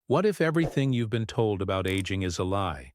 What if everything you've been told about aging is a lie?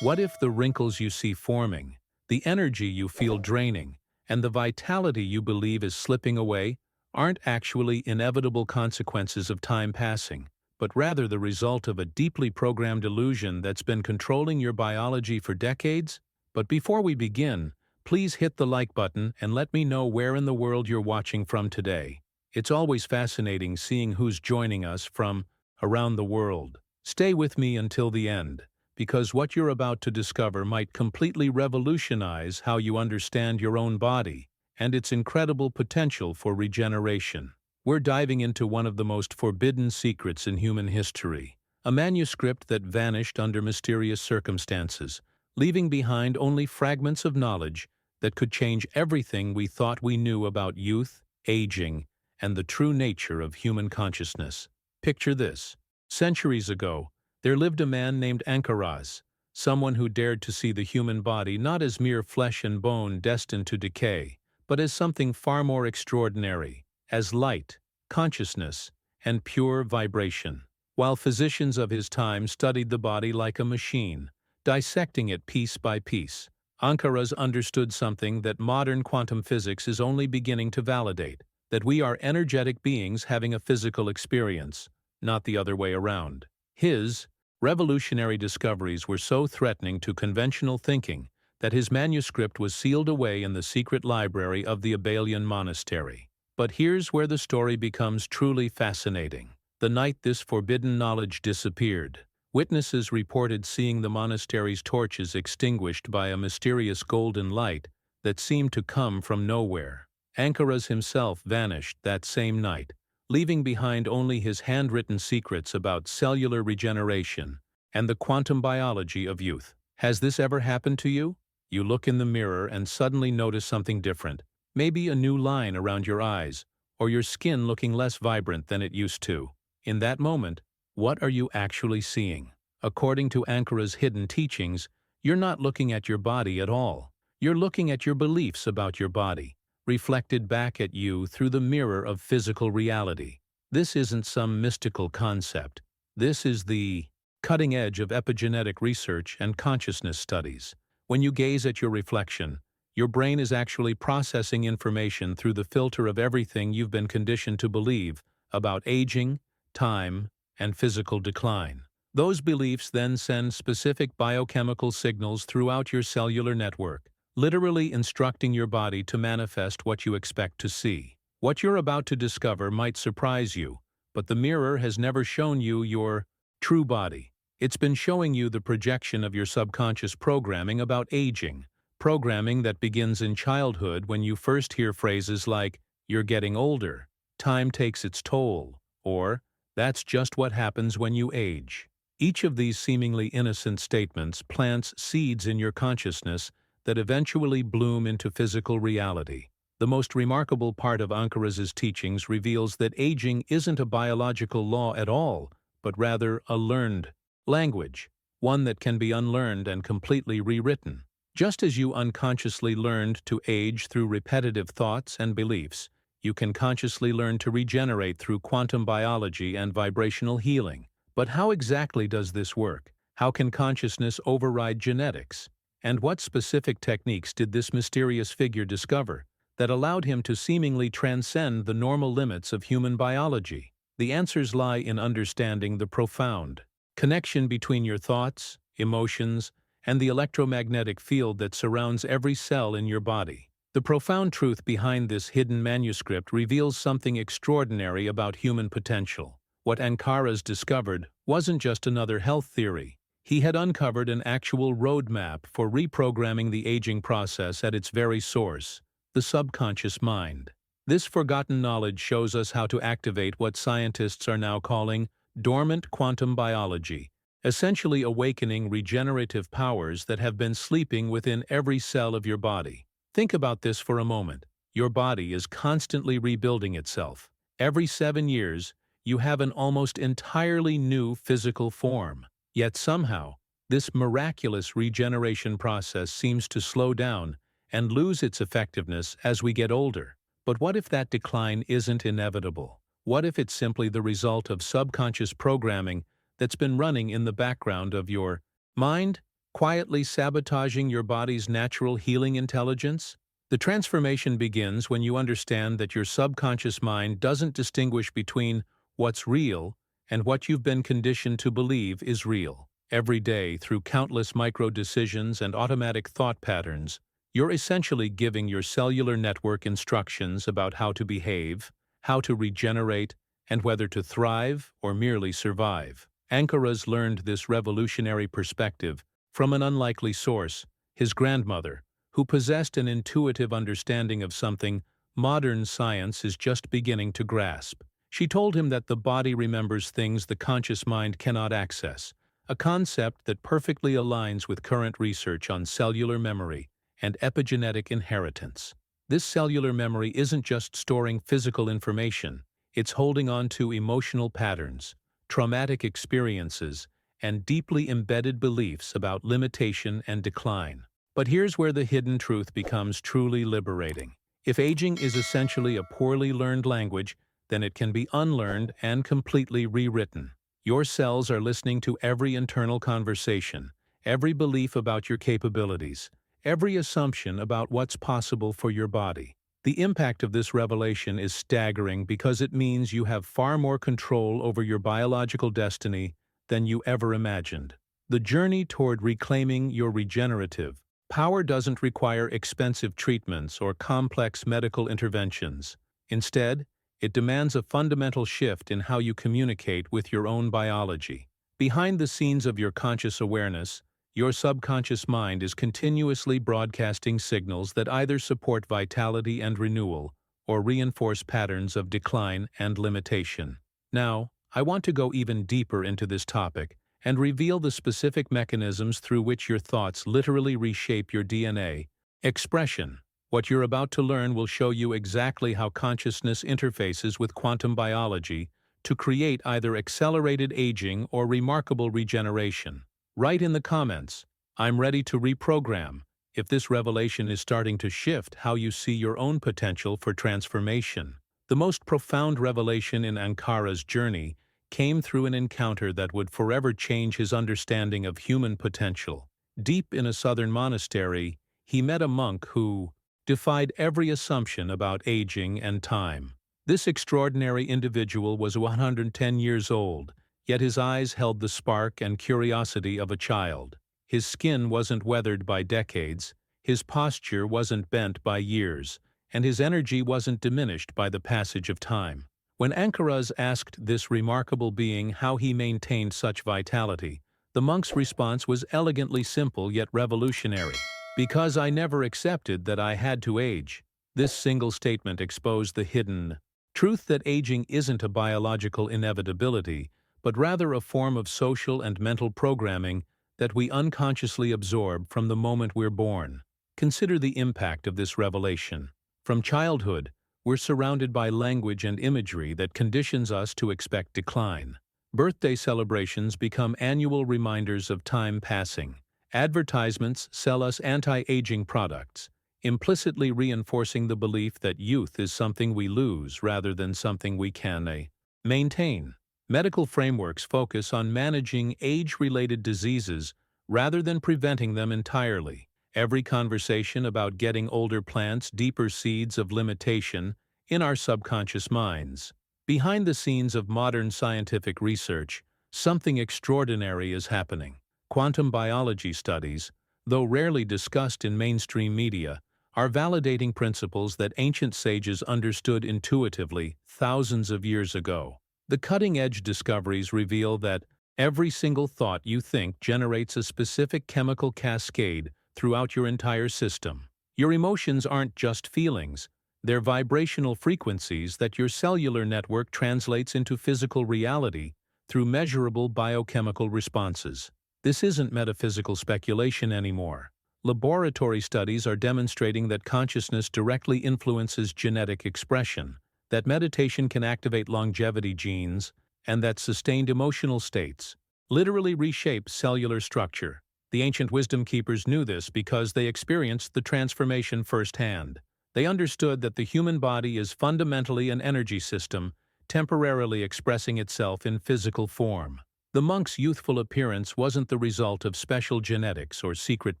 What if the wrinkles you see forming, the energy you feel draining, and the vitality you believe is slipping away aren't actually inevitable consequences of time passing, but rather the result of a deeply programmed illusion that's been controlling your biology for decades? But before we begin, please hit the like button and let me know where in the world you're watching from today. It's always fascinating seeing who's joining us from around the world. Stay with me until the end, because what you're about to discover might completely revolutionize how you understand your own body and its incredible potential for regeneration. We're diving into one of the most forbidden secrets in human history, a manuscript that vanished under mysterious circumstances, leaving behind only fragments of knowledge that could change everything we thought we knew about youth, aging, and the true nature of human consciousness. Picture this. Centuries ago, there lived a man named Ankaraz, someone who dared to see the human body not as mere flesh and bone destined to decay, but as something far more extraordinary, as light, consciousness, and pure vibration. While physicians of his time studied the body like a machine, dissecting it piece by piece, Ankaraz understood something that modern quantum physics is only beginning to validate, that we are energetic beings having a physical experience, not the other way around. His revolutionary discoveries were so threatening to conventional thinking that his manuscript was sealed away in the secret library of the Abelian monastery. But here's where the story becomes truly fascinating. The night this forbidden knowledge disappeared, witnesses reported seeing the monastery's torches extinguished by a mysterious golden light that seemed to come from nowhere. Ankaraz himself vanished that same night, leaving behind only his handwritten secrets about cellular regeneration and the quantum biology of youth. Has this ever happened to you? You look in the mirror and suddenly notice something different, maybe a new line around your eyes, or your skin looking less vibrant than it used to. In that moment, what are you actually seeing? According to Ankaraz's hidden teachings, you're not looking at your body at all. You're looking at your beliefs about your body, reflected back at you through the mirror of physical reality. This isn't some mystical concept. This is the cutting edge of epigenetic research and consciousness studies. When you gaze at your reflection, your brain is actually processing information through the filter of everything you've been conditioned to believe about aging, time, and physical decline. Those beliefs then send specific biochemical signals throughout your cellular network, literally instructing your body to manifest what you expect to see. What you're about to discover might surprise you, but the mirror has never shown you your true body. It's been showing you the projection of your subconscious programming about aging, programming that begins in childhood when you first hear phrases like, "You're getting older," "Time takes its toll," or "That's just what happens when you age." Each of these seemingly innocent statements plants seeds in your consciousness that eventually bloom into physical reality. The most remarkable part of Ankaraz's teachings reveals that aging isn't a biological law at all, but rather a learned language, one that can be unlearned and completely rewritten. Just as you unconsciously learned to age through repetitive thoughts and beliefs, you can consciously learn to regenerate through quantum biology and vibrational healing. But how exactly does this work? How can consciousness override genetics? And what specific techniques did this mysterious figure discover that allowed him to seemingly transcend the normal limits of human biology? The answers lie in understanding the profound connection between your thoughts, emotions, and the electromagnetic field that surrounds every cell in your body. The profound truth behind this hidden manuscript reveals something extraordinary about human potential. What Ankaraz discovered wasn't just another health theory. He had uncovered an actual roadmap for reprogramming the aging process at its very source, the subconscious mind. This forgotten knowledge shows us how to activate what scientists are now calling dormant quantum biology, essentially awakening regenerative powers that have been sleeping within every cell of your body. Think about this for a moment. Your body is constantly rebuilding itself. Every 7 years, you have an almost entirely new physical form. Yet somehow, this miraculous regeneration process seems to slow down and lose its effectiveness as we get older. But what if that decline isn't inevitable? What if it's simply the result of subconscious programming that's been running in the background of your mind, quietly sabotaging your body's natural healing intelligence? The transformation begins when you understand that your subconscious mind doesn't distinguish between what's real and what you've been conditioned to believe is real. Every day, through countless micro-decisions and automatic thought patterns, you're essentially giving your cellular network instructions about how to behave, how to regenerate, and whether to thrive or merely survive. Ankaras learned this revolutionary perspective from an unlikely source, his grandmother, who possessed an intuitive understanding of something modern science is just beginning to grasp. She told him that the body remembers things the conscious mind cannot access, a concept that perfectly aligns with current research on cellular memory and epigenetic inheritance. This cellular memory isn't just storing physical information, it's holding on to emotional patterns, traumatic experiences, and deeply embedded beliefs about limitation and decline. But here's where the hidden truth becomes truly liberating. If aging is essentially a poorly learned language, then it can be unlearned and completely rewritten. Your cells are listening to every internal conversation, every belief about your capabilities, every assumption about what's possible for your body. The impact of this revelation is staggering because it means you have far more control over your biological destiny than you ever imagined. The journey toward reclaiming your regenerative power doesn't require expensive treatments or complex medical interventions. Instead, it demands a fundamental shift in how you communicate with your own biology. Behind the scenes of your conscious awareness, your subconscious mind is continuously broadcasting signals that either support vitality and renewal or reinforce patterns of decline and limitation. Now, I want to go even deeper into this topic and reveal the specific mechanisms through which your thoughts literally reshape your DNA. Expression. What you're about to learn will show you exactly how consciousness interfaces with quantum biology to create either accelerated aging or remarkable regeneration. Write in the comments, "I'm ready to reprogram," if this revelation is starting to shift how you see your own potential for transformation. The most profound revelation in Ankara's journey came through an encounter that would forever change his understanding of human potential. Deep in a southern monastery, he met a monk who defied every assumption about aging and time. This extraordinary individual was 110 years old, yet his eyes held the spark and curiosity of a child. His skin wasn't weathered by decades, his posture wasn't bent by years, and his energy wasn't diminished by the passage of time. When Ankaras asked this remarkable being how he maintained such vitality, the monk's response was elegantly simple yet revolutionary. "Because I never accepted that I had to age." This single statement exposed the hidden truth that aging isn't a biological inevitability, but rather a form of social and mental programming that we unconsciously absorb from the moment we're born. Consider the impact of this revelation. From childhood, we're surrounded by language and imagery that conditions us to expect decline. Birthday celebrations become annual reminders of time passing. Advertisements sell us anti-aging products, implicitly reinforcing the belief that youth is something we lose rather than something we can maintain. Medical frameworks focus on managing age-related diseases rather than preventing them entirely. Every conversation about getting older plants deeper seeds of limitation in our subconscious minds. Behind the scenes of modern scientific research, something extraordinary is happening. Quantum biology studies, though rarely discussed in mainstream media, are validating principles that ancient sages understood intuitively thousands of years ago. The cutting-edge discoveries reveal that every single thought you think generates a specific chemical cascade throughout your entire system. Your emotions aren't just feelings, they're vibrational frequencies that your cellular network translates into physical reality through measurable biochemical responses. This isn't metaphysical speculation anymore. Laboratory studies are demonstrating that consciousness directly influences genetic expression, that meditation can activate longevity genes, and that sustained emotional states literally reshape cellular structure. The ancient wisdom keepers knew this because they experienced the transformation firsthand. They understood that the human body is fundamentally an energy system, temporarily expressing itself in physical form. The monk's youthful appearance wasn't the result of special genetics or secret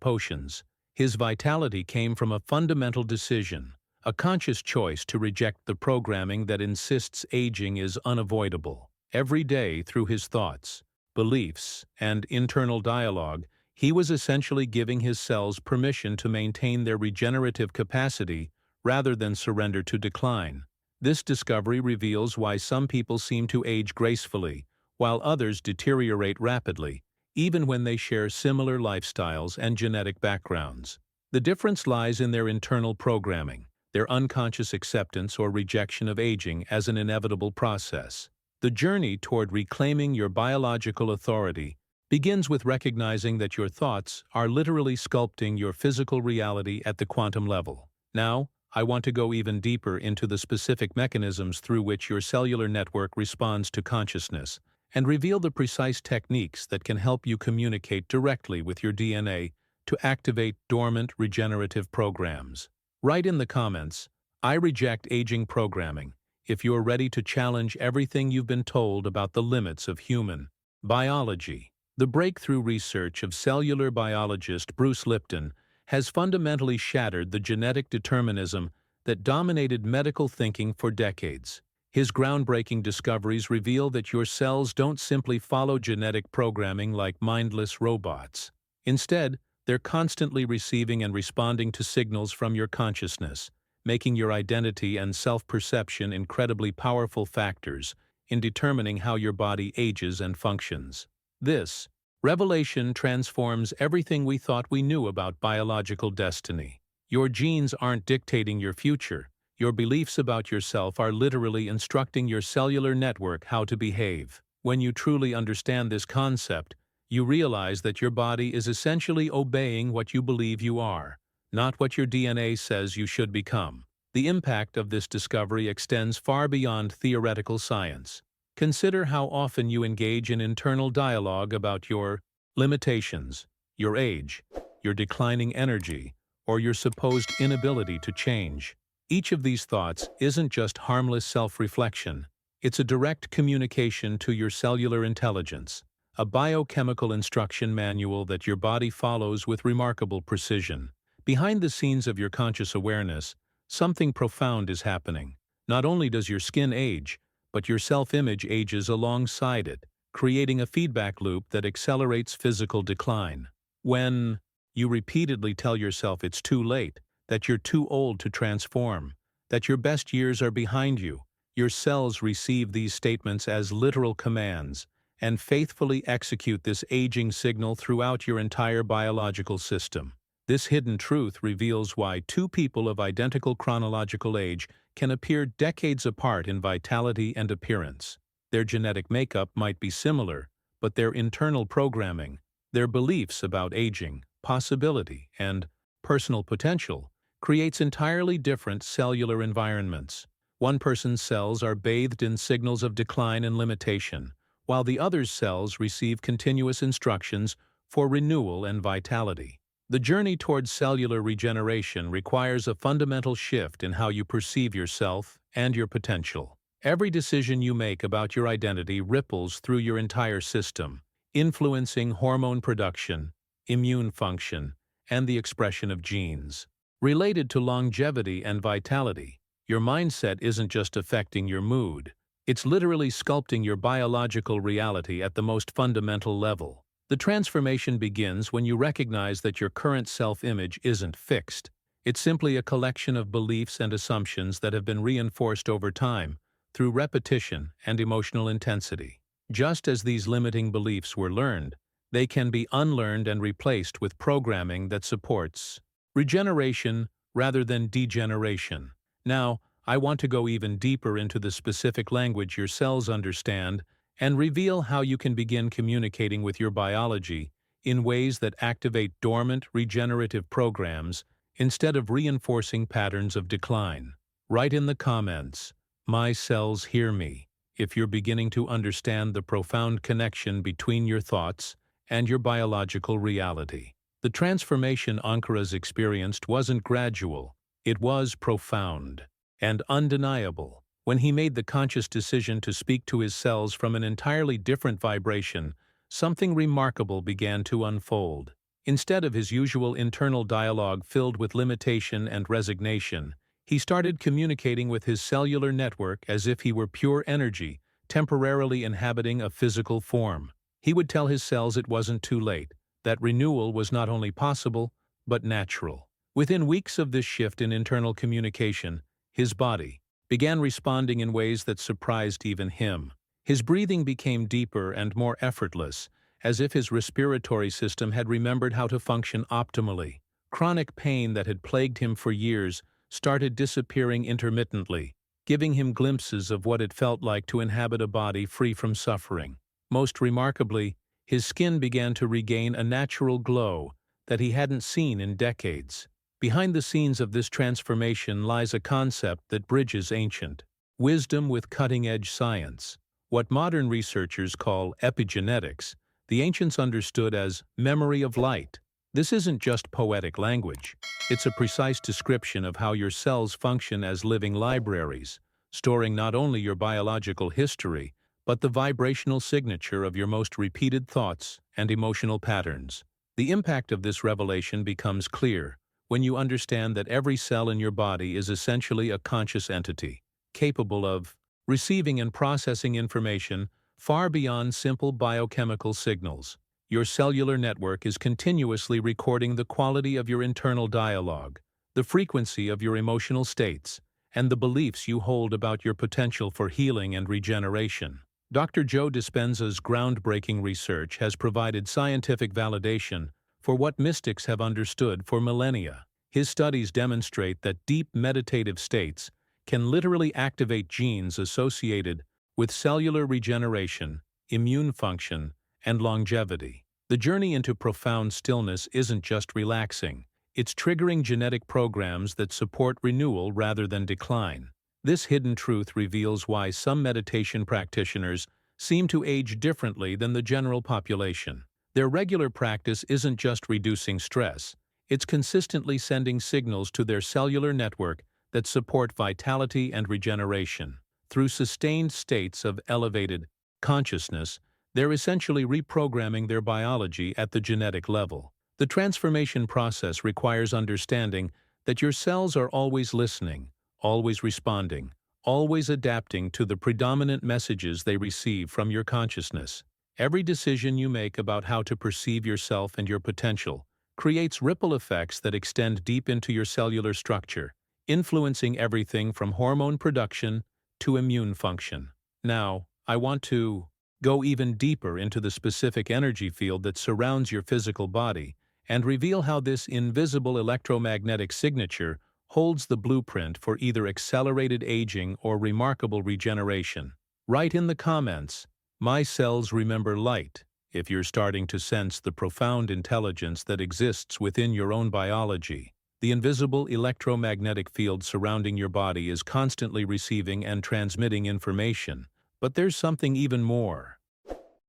potions. His vitality came from a fundamental decision, a conscious choice to reject the programming that insists aging is unavoidable. Every day, through his thoughts, beliefs, and internal dialogue, he was essentially giving his cells permission to maintain their regenerative capacity rather than surrender to decline. This discovery reveals why some people seem to age gracefully, while others deteriorate rapidly, even when they share similar lifestyles and genetic backgrounds. The difference lies in their internal programming, their unconscious acceptance or rejection of aging as an inevitable process. The journey toward reclaiming your biological authority begins with recognizing that your thoughts are literally sculpting your physical reality at the quantum level. Now, I want to go even deeper into the specific mechanisms through which your cellular network responds to consciousness, and reveal the precise techniques that can help you communicate directly with your DNA to activate dormant regenerative programs. Write in the comments, "I reject aging programming," if you're ready to challenge everything you've been told about the limits of human biology. The breakthrough research of cellular biologist Bruce Lipton has fundamentally shattered the genetic determinism that dominated medical thinking for decades. His groundbreaking discoveries reveal that your cells don't simply follow genetic programming like mindless robots. Instead, they're constantly receiving and responding to signals from your consciousness, making your identity and self-perception incredibly powerful factors in determining how your body ages and functions. This revelation transforms everything we thought we knew about biological destiny. Your genes aren't dictating your future. Your beliefs about yourself are literally instructing your cellular network how to behave. When you truly understand this concept, you realize that your body is essentially obeying what you believe you are, not what your DNA says you should become. The impact of this discovery extends far beyond theoretical science. Consider how often you engage in internal dialogue about your limitations, your age, your declining energy, or your supposed inability to change. Each of these thoughts isn't just harmless self-reflection, it's a direct communication to your cellular intelligence, a biochemical instruction manual that your body follows with remarkable precision. Behind the scenes of your conscious awareness, something profound is happening. Not only does your skin age, but your self-image ages alongside it, creating a feedback loop that accelerates physical decline. When you repeatedly tell yourself it's too late, that you're too old to transform, that your best years are behind you, your cells receive these statements as literal commands and faithfully execute this aging signal throughout your entire biological system. This hidden truth reveals why two people of identical chronological age can appear decades apart in vitality and appearance. Their genetic makeup might be similar, but their internal programming, their beliefs about aging, possibility, and personal potential creates entirely different cellular environments. One person's cells are bathed in signals of decline and limitation, while the other's cells receive continuous instructions for renewal and vitality. The journey towards cellular regeneration requires a fundamental shift in how you perceive yourself and your potential. Every decision you make about your identity ripples through your entire system, influencing hormone production, immune function, and the expression of genes. Related to longevity and vitality, your mindset isn't just affecting your mood, it's literally sculpting your biological reality at the most fundamental level. The transformation begins when you recognize that your current self-image isn't fixed. It's simply a collection of beliefs and assumptions that have been reinforced over time through repetition and emotional intensity. Just as these limiting beliefs were learned, they can be unlearned and replaced with programming that supports regeneration rather than degeneration. Now, I want to go even deeper into the specific language your cells understand and reveal how you can begin communicating with your biology in ways that activate dormant regenerative programs instead of reinforcing patterns of decline. Write in the comments, "My cells hear me," if you're beginning to understand the profound connection between your thoughts and your biological reality. The transformation Ankaras experienced wasn't gradual, it was profound and undeniable. When he made the conscious decision to speak to his cells from an entirely different vibration something remarkable began to unfold. Instead of his usual internal dialogue filled with limitation and resignation, he started communicating with his cellular network as if he were pure energy, temporarily inhabiting a physical form. He would tell his cells it wasn't too late, that renewal was not only possible, but natural. Within weeks of this shift in internal communication, his body began responding in ways that surprised even him. His breathing became deeper and more effortless, as if his respiratory system had remembered how to function optimally. Chronic pain that had plagued him for years started disappearing intermittently, giving him glimpses of what it felt like to inhabit a body free from suffering. Most remarkably, his skin began to regain a natural glow that he hadn't seen in decades. Behind the scenes of this transformation lies a concept that bridges ancient wisdom with cutting-edge science. What modern researchers call epigenetics, the ancients understood as memory of light. This isn't just poetic language. It's a precise description of how your cells function as living libraries, storing not only your biological history, but the vibrational signature of your most repeated thoughts and emotional patterns. The impact of this revelation becomes clear when you understand that every cell in your body is essentially a conscious entity, capable of receiving and processing information far beyond simple biochemical signals. Your cellular network is continuously recording the quality of your internal dialogue, the frequency of your emotional states, and the beliefs you hold about your potential for healing and regeneration. Dr. Joe Dispenza's groundbreaking research has provided scientific validation for what mystics have understood for millennia. His studies demonstrate that deep meditative states can literally activate genes associated with cellular regeneration, immune function, and longevity. The journey into profound stillness isn't just relaxing, it's triggering genetic programs that support renewal rather than decline. This hidden truth reveals why some meditation practitioners seem to age differently than the general population. Their regular practice isn't just reducing stress, it's consistently sending signals to their cellular network that support vitality and regeneration. Through sustained states of elevated consciousness, they're essentially reprogramming their biology at the genetic level. The transformation process requires understanding that your cells are always listening, always responding, always adapting to the predominant messages they receive from your consciousness. Every decision you make about how to perceive yourself and your potential creates ripple effects that extend deep into your cellular structure, influencing everything from hormone production to immune function. Now, I want to go even deeper into the specific energy field that surrounds your physical body and reveal how this invisible electromagnetic signature holds the blueprint for either accelerated aging or remarkable regeneration. Write in the comments, "My cells remember light," if you're starting to sense the profound intelligence that exists within your own biology. The invisible electromagnetic field surrounding your body is constantly receiving and transmitting information, but there's something even more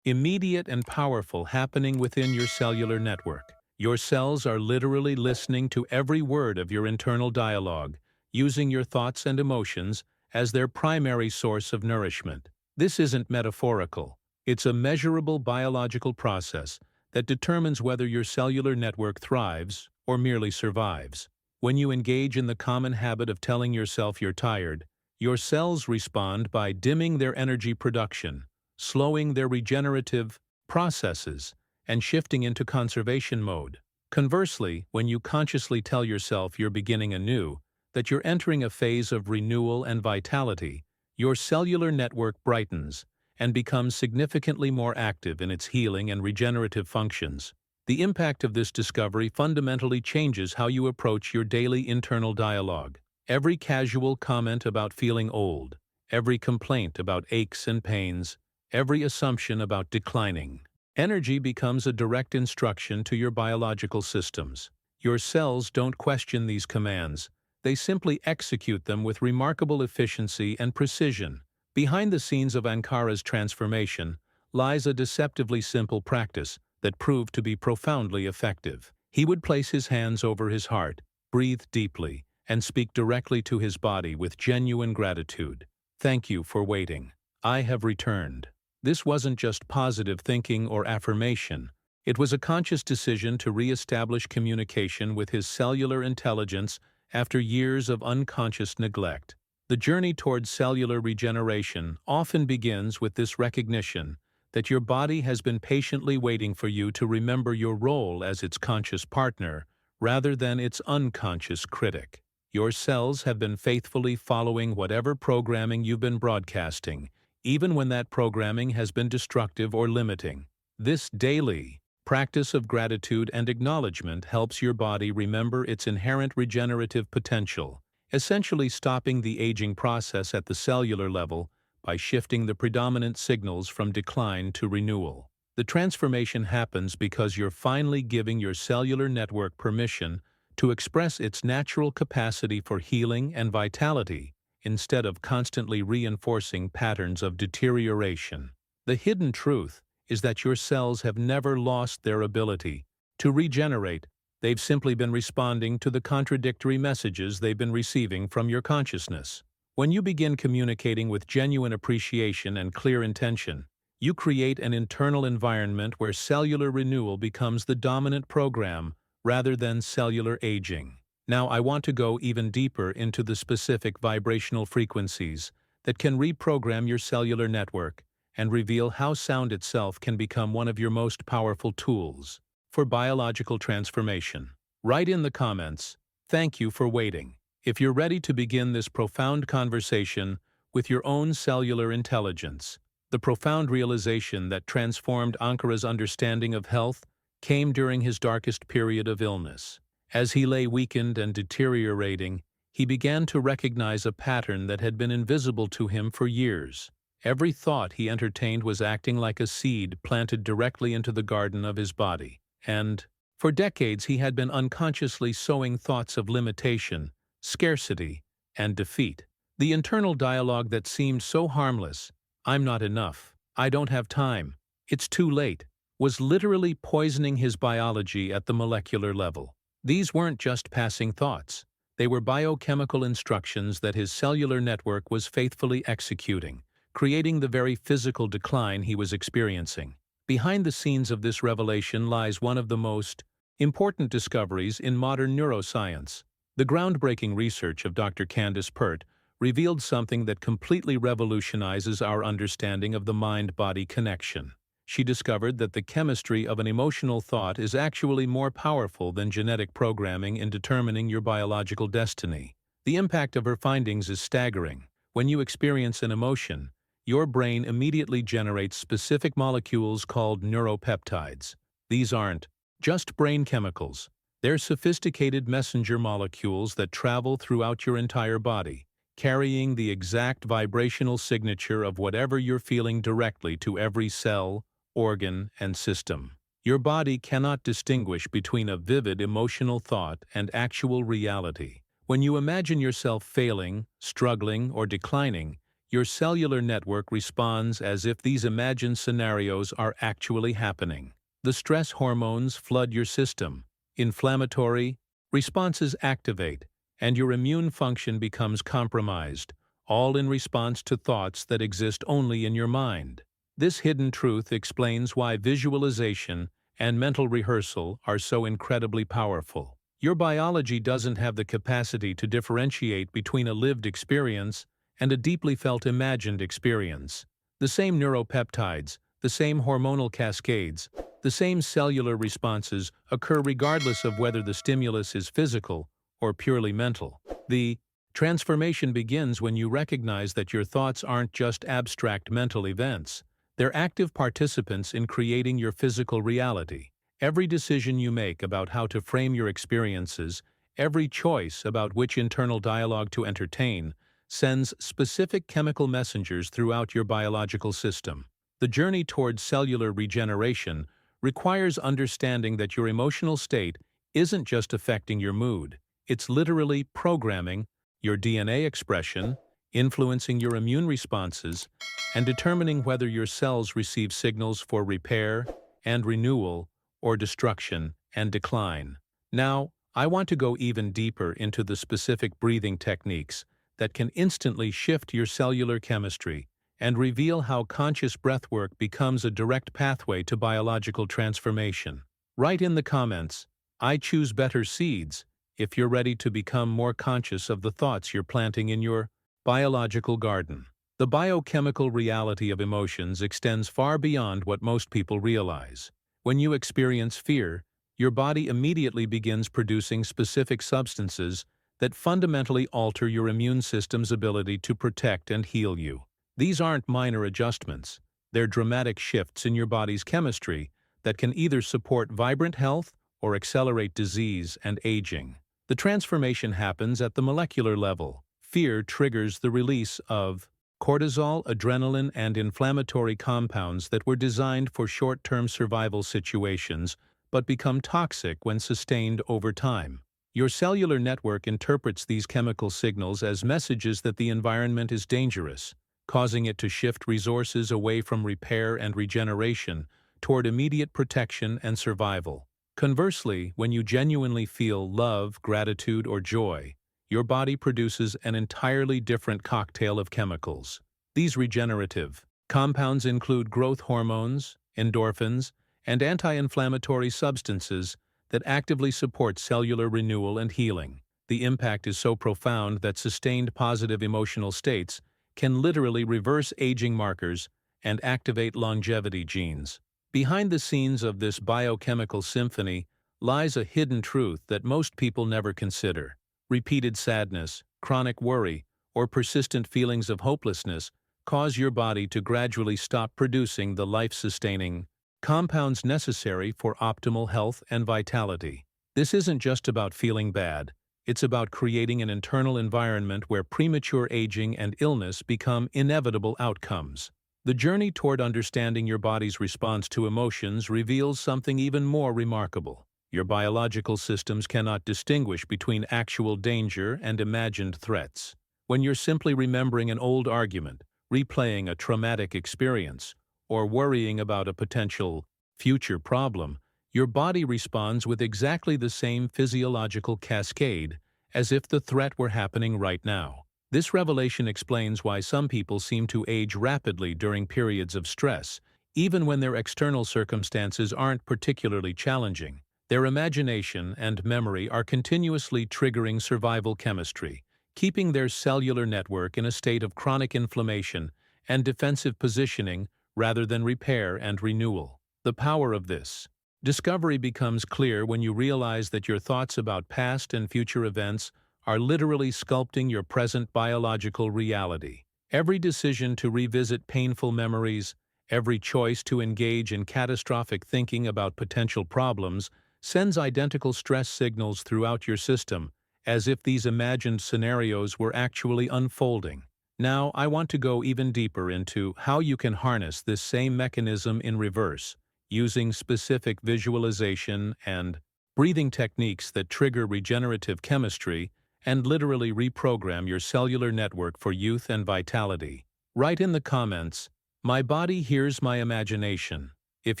immediate and powerful happening within your cellular network. Your cells are literally listening to every word of your internal dialogue, using your thoughts and emotions as their primary source of nourishment. This isn't metaphorical. It's a measurable biological process that determines whether your cellular network thrives or merely survives. When you engage in the common habit of telling yourself you're tired, your cells respond by dimming their energy production, slowing their regenerative processes, and shifting into conservation mode. Conversely, when you consciously tell yourself you're beginning anew, that you're entering a phase of renewal and vitality, your cellular network brightens and becomes significantly more active in its healing and regenerative functions. The impact of this discovery fundamentally changes how you approach your daily internal dialogue. Every casual comment about feeling old, every complaint about aches and pains, every assumption about declining energy becomes a direct instruction to your biological systems. Your cells don't question these commands. They simply execute them with remarkable efficiency and precision. Behind the scenes of Ankara's transformation lies a deceptively simple practice that proved to be profoundly effective. He would place his hands over his heart, breathe deeply, and speak directly to his body with genuine gratitude. "Thank you for waiting. I have returned." This wasn't just positive thinking or affirmation. It was a conscious decision to re-establish communication with his cellular intelligence after years of unconscious neglect. The journey towards cellular regeneration often begins with this recognition that your body has been patiently waiting for you to remember your role as its conscious partner rather than its unconscious critic. Your cells have been faithfully following whatever programming you've been broadcasting, even when that programming has been destructive or limiting. This daily practice of gratitude and acknowledgement helps your body remember its inherent regenerative potential, essentially stopping the aging process at the cellular level by shifting the predominant signals from decline to renewal. The transformation happens because you're finally giving your cellular network permission to express its natural capacity for healing and vitality, instead of constantly reinforcing patterns of deterioration. The hidden truth is that your cells have never lost their ability to regenerate. They've simply been responding to the contradictory messages they've been receiving from your consciousness. When you begin communicating with genuine appreciation and clear intention, you create an internal environment where cellular renewal becomes the dominant program rather than cellular aging. Now, I want to go even deeper into the specific vibrational frequencies that can reprogram your cellular network and reveal how sound itself can become one of your most powerful tools for biological transformation. Write in the comments, "Thank you for waiting," if you're ready to begin this profound conversation with your own cellular intelligence. The profound realization that transformed Ankara's understanding of health came during his darkest period of illness. As he lay weakened and deteriorating, he began to recognize a pattern that had been invisible to him for years. Every thought he entertained was acting like a seed planted directly into the garden of his body. And, for decades, he had been unconsciously sowing thoughts of limitation, scarcity, and defeat. The internal dialogue that seemed so harmless, "I'm not enough, I don't have time, it's too late," was literally poisoning his biology at the molecular level. These weren't just passing thoughts. They were biochemical instructions that his cellular network was faithfully executing, creating the very physical decline he was experiencing. Behind the scenes of this revelation lies one of the most important discoveries in modern neuroscience. The groundbreaking research of Dr. Candace Pert revealed something that completely revolutionizes our understanding of the mind-body connection. She discovered that the chemistry of an emotional thought is actually more powerful than genetic programming in determining your biological destiny. The impact of her findings is staggering. When you experience an emotion, your brain immediately generates specific molecules called neuropeptides. These aren't just brain chemicals. They're sophisticated messenger molecules that travel throughout your entire body, carrying the exact vibrational signature of whatever you're feeling directly to every cell, organ, and system. Your body cannot distinguish between a vivid emotional thought and actual reality. When you imagine yourself failing, struggling, or declining, your cellular network responds as if these imagined scenarios are actually happening. The stress hormones flood your system, inflammatory responses activate, and your immune function becomes compromised, all in response to thoughts that exist only in your mind. This hidden truth explains why visualization and mental rehearsal are so incredibly powerful. Your biology doesn't have the capacity to differentiate between a lived experience and a deeply felt imagined experience. The same neuropeptides, the same hormonal cascades, the same cellular responses occur regardless of whether the stimulus is physical or purely mental. The transformation begins when you recognize that your thoughts aren't just abstract mental events. They're active participants in creating your physical reality. Every decision you make about how to frame your experiences, every choice about which internal dialogue to entertain, sends specific chemical messengers throughout your biological system. The journey towards cellular regeneration requires understanding that your emotional state isn't just affecting your mood. It's literally programming your DNA expression, influencing your immune responses, and determining whether your cells receive signals for repair and renewal or destruction and decline. Now, I want to go even deeper into the specific breathing techniques that can instantly shift your cellular chemistry and reveal how conscious breathwork becomes a direct pathway to biological transformation. Write in the comments, "I choose better seeds," if you're ready to become more conscious of the thoughts you're planting in your biological garden. The biochemical reality of emotions extends far beyond what most people realize. When you experience fear, your body immediately begins producing specific substances that fundamentally alter your immune system's ability to protect and heal you. These aren't minor adjustments, they're dramatic shifts in your body's chemistry that can either support vibrant health or accelerate disease and aging. The transformation happens at the molecular level. Fear triggers the release of cortisol, adrenaline, and inflammatory compounds that were designed for short-term survival situations but become toxic when sustained over time. Your cellular network interprets these chemical signals as messages that the environment is dangerous, causing it to shift resources away from repair and regeneration toward immediate protection and survival. Conversely, when you genuinely feel love, gratitude, or joy, your body produces an entirely different cocktail of chemicals. These regenerative compounds include growth hormones, endorphins, and anti-inflammatory substances that actively support cellular renewal and healing. The impact is so profound that sustained positive emotional states can literally reverse aging markers and activate longevity genes. Behind the scenes of this biochemical symphony lies a hidden truth that most people never consider. Repeated sadness, chronic worry, or persistent feelings of hopelessness cause your body to gradually stop producing the life-sustaining compounds necessary for optimal health and vitality. This isn't just about feeling bad, it's about creating an internal environment where premature aging and illness become inevitable outcomes. The journey toward understanding your body's response to emotions reveals something even more remarkable. Your biological systems cannot distinguish between actual danger and imagined threats. When you're simply remembering an old argument, replaying a traumatic experience, or worrying about a potential future problem, your body responds with exactly the same physiological cascade as if the threat were happening right now. This revelation explains why some people seem to age rapidly during periods of stress, even when their external circumstances aren't particularly challenging. Their imagination and memory are continuously triggering survival chemistry, keeping their cellular network in a state of chronic inflammation and defensive positioning rather than repair and renewal. The power of this discovery becomes clear when you realize that your thoughts about past and future events are literally sculpting your present biological reality. Every decision to revisit painful memories, every choice to engage in catastrophic thinking about potential problems sends identical stress signals throughout your system, as if these imagined scenarios were actually unfolding. Now, I want to go even deeper into how you can harness this same mechanism in reverse, using specific visualization and breathing techniques that trigger regenerative chemistry and literally reprogram your cellular network for youth and vitality. Write in the comments, "My body hears my imagination," if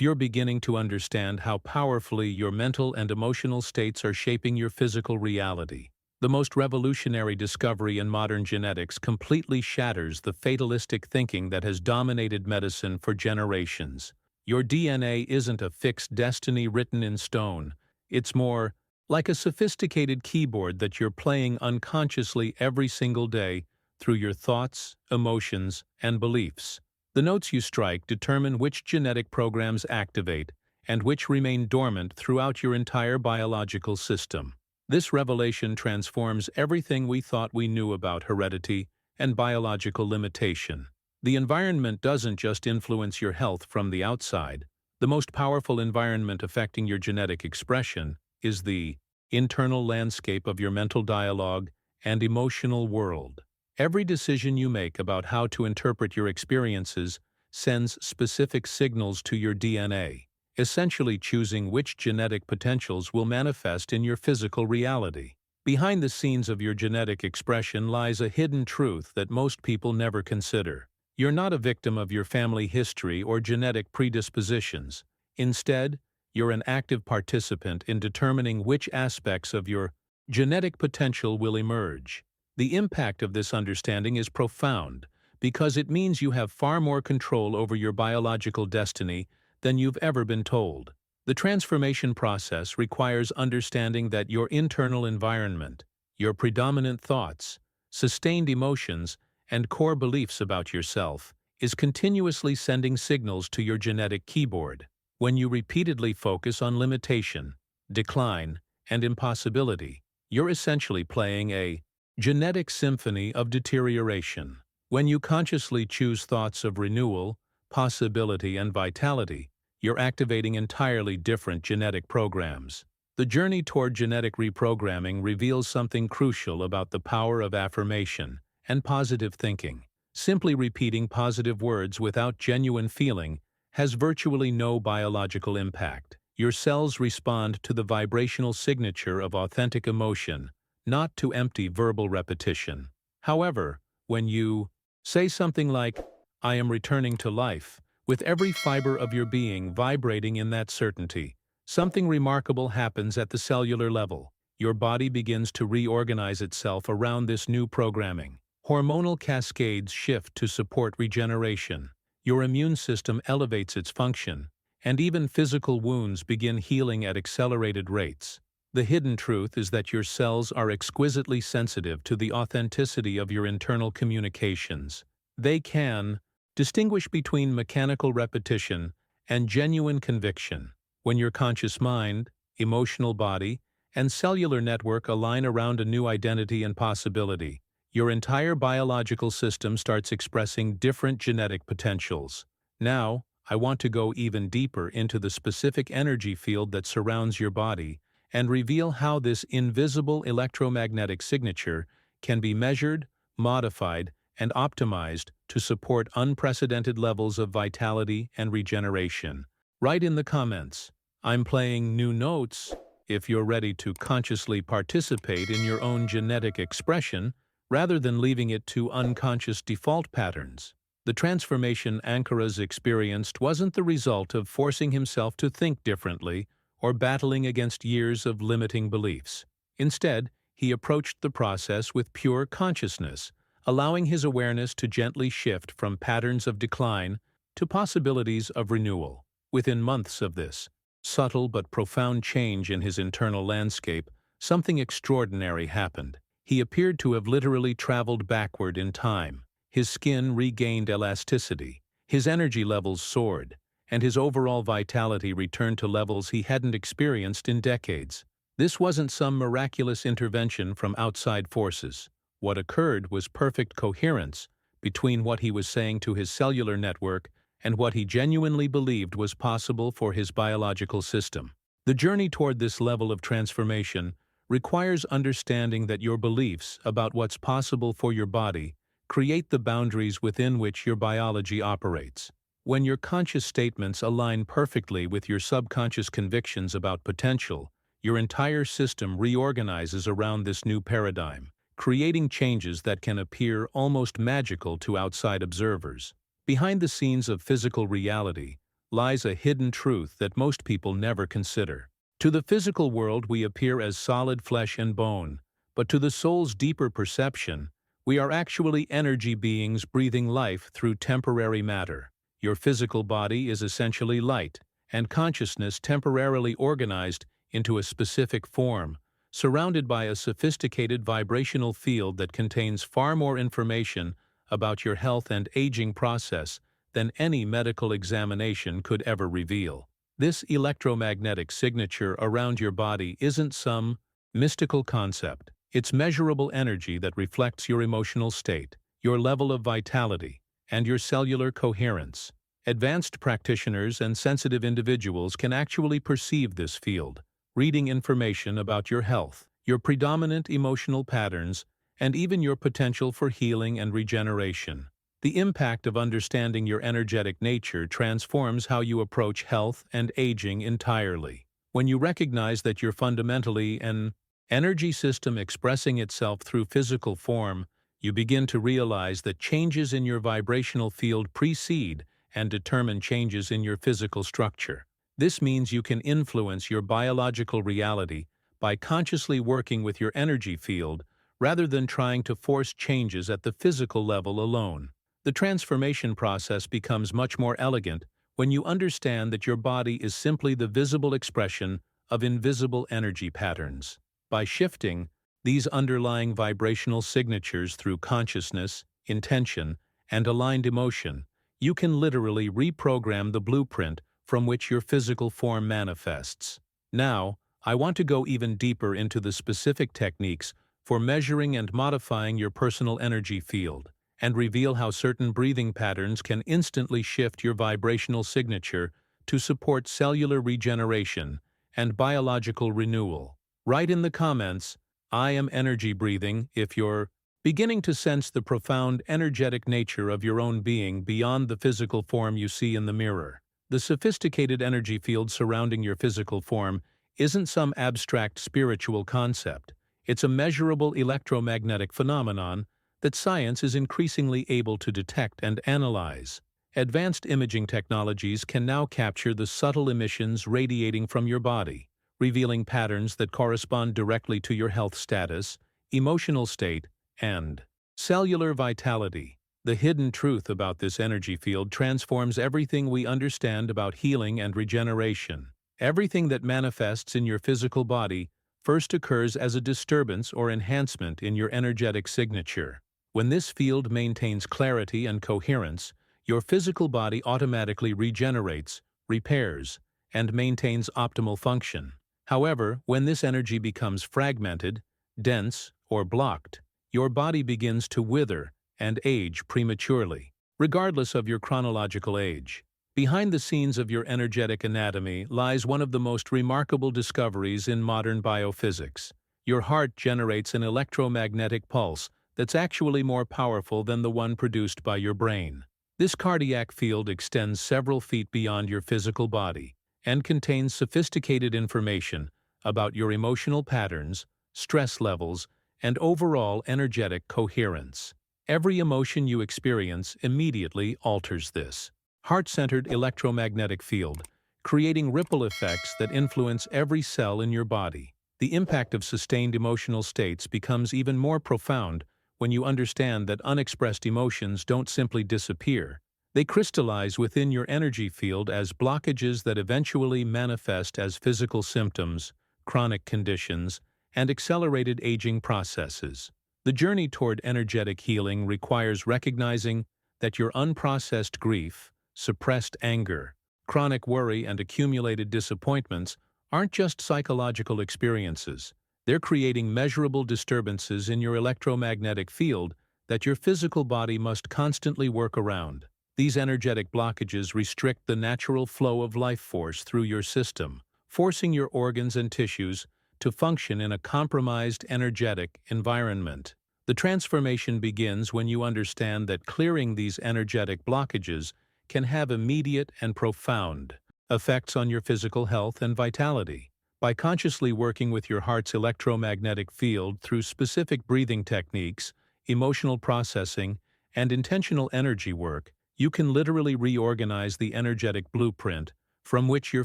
you're beginning to understand how powerfully your mental and emotional states are shaping your physical reality. The most revolutionary discovery in modern genetics completely shatters the fatalistic thinking that has dominated medicine for generations. Your DNA isn't a fixed destiny written in stone. It's more like a sophisticated keyboard that you're playing unconsciously every single day through your thoughts, emotions, and beliefs. The notes you strike determine which genetic programs activate and which remain dormant throughout your entire biological system. This revelation transforms everything we thought we knew about heredity and biological limitation. The environment doesn't just influence your health from the outside. The most powerful environment affecting your genetic expression is the internal landscape of your mental dialogue and emotional world. Every decision you make about how to interpret your experiences sends specific signals to your DNA, essentially choosing which genetic potentials will manifest in your physical reality. Behind the scenes of your genetic expression lies a hidden truth that most people never consider. You're not a victim of your family history or genetic predispositions. Instead, you're an active participant in determining which aspects of your genetic potential will emerge. The impact of this understanding is profound, because it means you have far more control over your biological destiny than you've ever been told. The transformation process requires understanding that your internal environment, your predominant thoughts, sustained emotions, and core beliefs about yourself is continuously sending signals to your genetic keyboard. When you repeatedly focus on limitation, decline, and impossibility, you're essentially playing a genetic symphony of deterioration. When you consciously choose thoughts of renewal, possibility, and vitality, you're activating entirely different genetic programs. The journey toward genetic reprogramming reveals something crucial about the power of affirmation and positive thinking. Simply repeating positive words without genuine feeling has virtually no biological impact. Your cells respond to the vibrational signature of authentic emotion, not to empty verbal repetition. However, when you say something like, "I am returning to life," with every fiber of your being vibrating in that certainty, something remarkable happens at the cellular level. Your body begins to reorganize itself around this new programming. Hormonal cascades shift to support regeneration. Your immune system elevates its function, and even physical wounds begin healing at accelerated rates. The hidden truth is that your cells are exquisitely sensitive to the authenticity of your internal communications. They can distinguish between mechanical repetition and genuine conviction. When your conscious mind, emotional body, and cellular network align around a new identity and possibility, your entire biological system starts expressing different genetic potentials. Now, I want to go even deeper into the specific energy field that surrounds your body and reveal how this invisible electromagnetic signature can be measured, modified, and optimized to support unprecedented levels of vitality and regeneration. Write in the comments, "I'm playing new notes," if you're ready to consciously participate in your own genetic expression rather than leaving it to unconscious default patterns. The transformation Ankaras experienced wasn't the result of forcing himself to think differently or battling against years of limiting beliefs. Instead, he approached the process with pure consciousness, allowing his awareness to gently shift from patterns of decline to possibilities of renewal. Within months of this subtle but profound change in his internal landscape, something extraordinary happened. He appeared to have literally traveled backward in time. His skin regained elasticity, his energy levels soared, and his overall vitality returned to levels he hadn't experienced in decades. This wasn't some miraculous intervention from outside forces. What occurred was perfect coherence between what he was saying to his cellular network and what he genuinely believed was possible for his biological system. The journey toward this level of transformation requires understanding that your beliefs about what's possible for your body create the boundaries within which your biology operates. When your conscious statements align perfectly with your subconscious convictions about potential, your entire system reorganizes around this new paradigm, creating changes that can appear almost magical to outside observers. Behind the scenes of physical reality lies a hidden truth that most people never consider. To the physical world, we appear as solid flesh and bone, but to the soul's deeper perception, we are actually energy beings breathing life through temporary matter. Your physical body is essentially light, and consciousness temporarily organized into a specific form, surrounded by a sophisticated vibrational field that contains far more information about your health and aging process than any medical examination could ever reveal. This electromagnetic signature around your body isn't some mystical concept. It's measurable energy that reflects your emotional state, your level of vitality, and your cellular coherence. Advanced practitioners and sensitive individuals can actually perceive this field, reading information about your health, your predominant emotional patterns, and even your potential for healing and regeneration. The impact of understanding your energetic nature transforms how you approach health and aging entirely. When you recognize that you're fundamentally an energy system expressing itself through physical form, you begin to realize that changes in your vibrational field precede and determine changes in your physical structure. This means you can influence your biological reality by consciously working with your energy field rather than trying to force changes at the physical level alone. The transformation process becomes much more elegant when you understand that your body is simply the visible expression of invisible energy patterns. By shifting these underlying vibrational signatures through consciousness, intention, and aligned emotion, you can literally reprogram the blueprint from which your physical form manifests. Now, I want to go even deeper into the specific techniques for measuring and modifying your personal energy field, and reveal how certain breathing patterns can instantly shift your vibrational signature to support cellular regeneration and biological renewal. Write in the comments, "I am energy breathing," if you're beginning to sense the profound energetic nature of your own being beyond the physical form you see in the mirror. The sophisticated energy field surrounding your physical form isn't some abstract spiritual concept. It's a measurable electromagnetic phenomenon that science is increasingly able to detect and analyze. Advanced imaging technologies can now capture the subtle emissions radiating from your body, revealing patterns that correspond directly to your health status, emotional state, and cellular vitality. The hidden truth about this energy field transforms everything we understand about healing and regeneration. Everything that manifests in your physical body first occurs as a disturbance or enhancement in your energetic signature. When this field maintains clarity and coherence, your physical body automatically regenerates, repairs, and maintains optimal function. However, when this energy becomes fragmented, dense, or blocked, your body begins to wither and age prematurely, regardless of your chronological age. Behind the scenes of your energetic anatomy lies one of the most remarkable discoveries in modern biophysics. Your heart generates an electromagnetic pulse that's actually more powerful than the one produced by your brain. This cardiac field extends several feet beyond your physical body and contains sophisticated information about your emotional patterns, stress levels, and overall energetic coherence. Every emotion you experience immediately alters this heart-centered electromagnetic field, creating ripple effects that influence every cell in your body. The impact of sustained emotional states becomes even more profound when you understand that unexpressed emotions don't simply disappear. They crystallize within your energy field as blockages that eventually manifest as physical symptoms, chronic conditions, and accelerated aging processes. The journey toward energetic healing requires recognizing that your unprocessed grief, suppressed anger, chronic worry, and accumulated disappointments aren't just psychological experiences. They're creating measurable disturbances in your electromagnetic field that your physical body must constantly work around. These energetic blockages restrict the natural flow of life force through your system, forcing your organs and tissues to function in a compromised energetic environment. The transformation begins when you understand that clearing these energetic blockages can have immediate and profound effects on your physical health and vitality. By consciously working with your heart's electromagnetic field through specific breathing techniques, emotional processing, and intentional energy work, you can literally reorganize the energetic blueprint from which your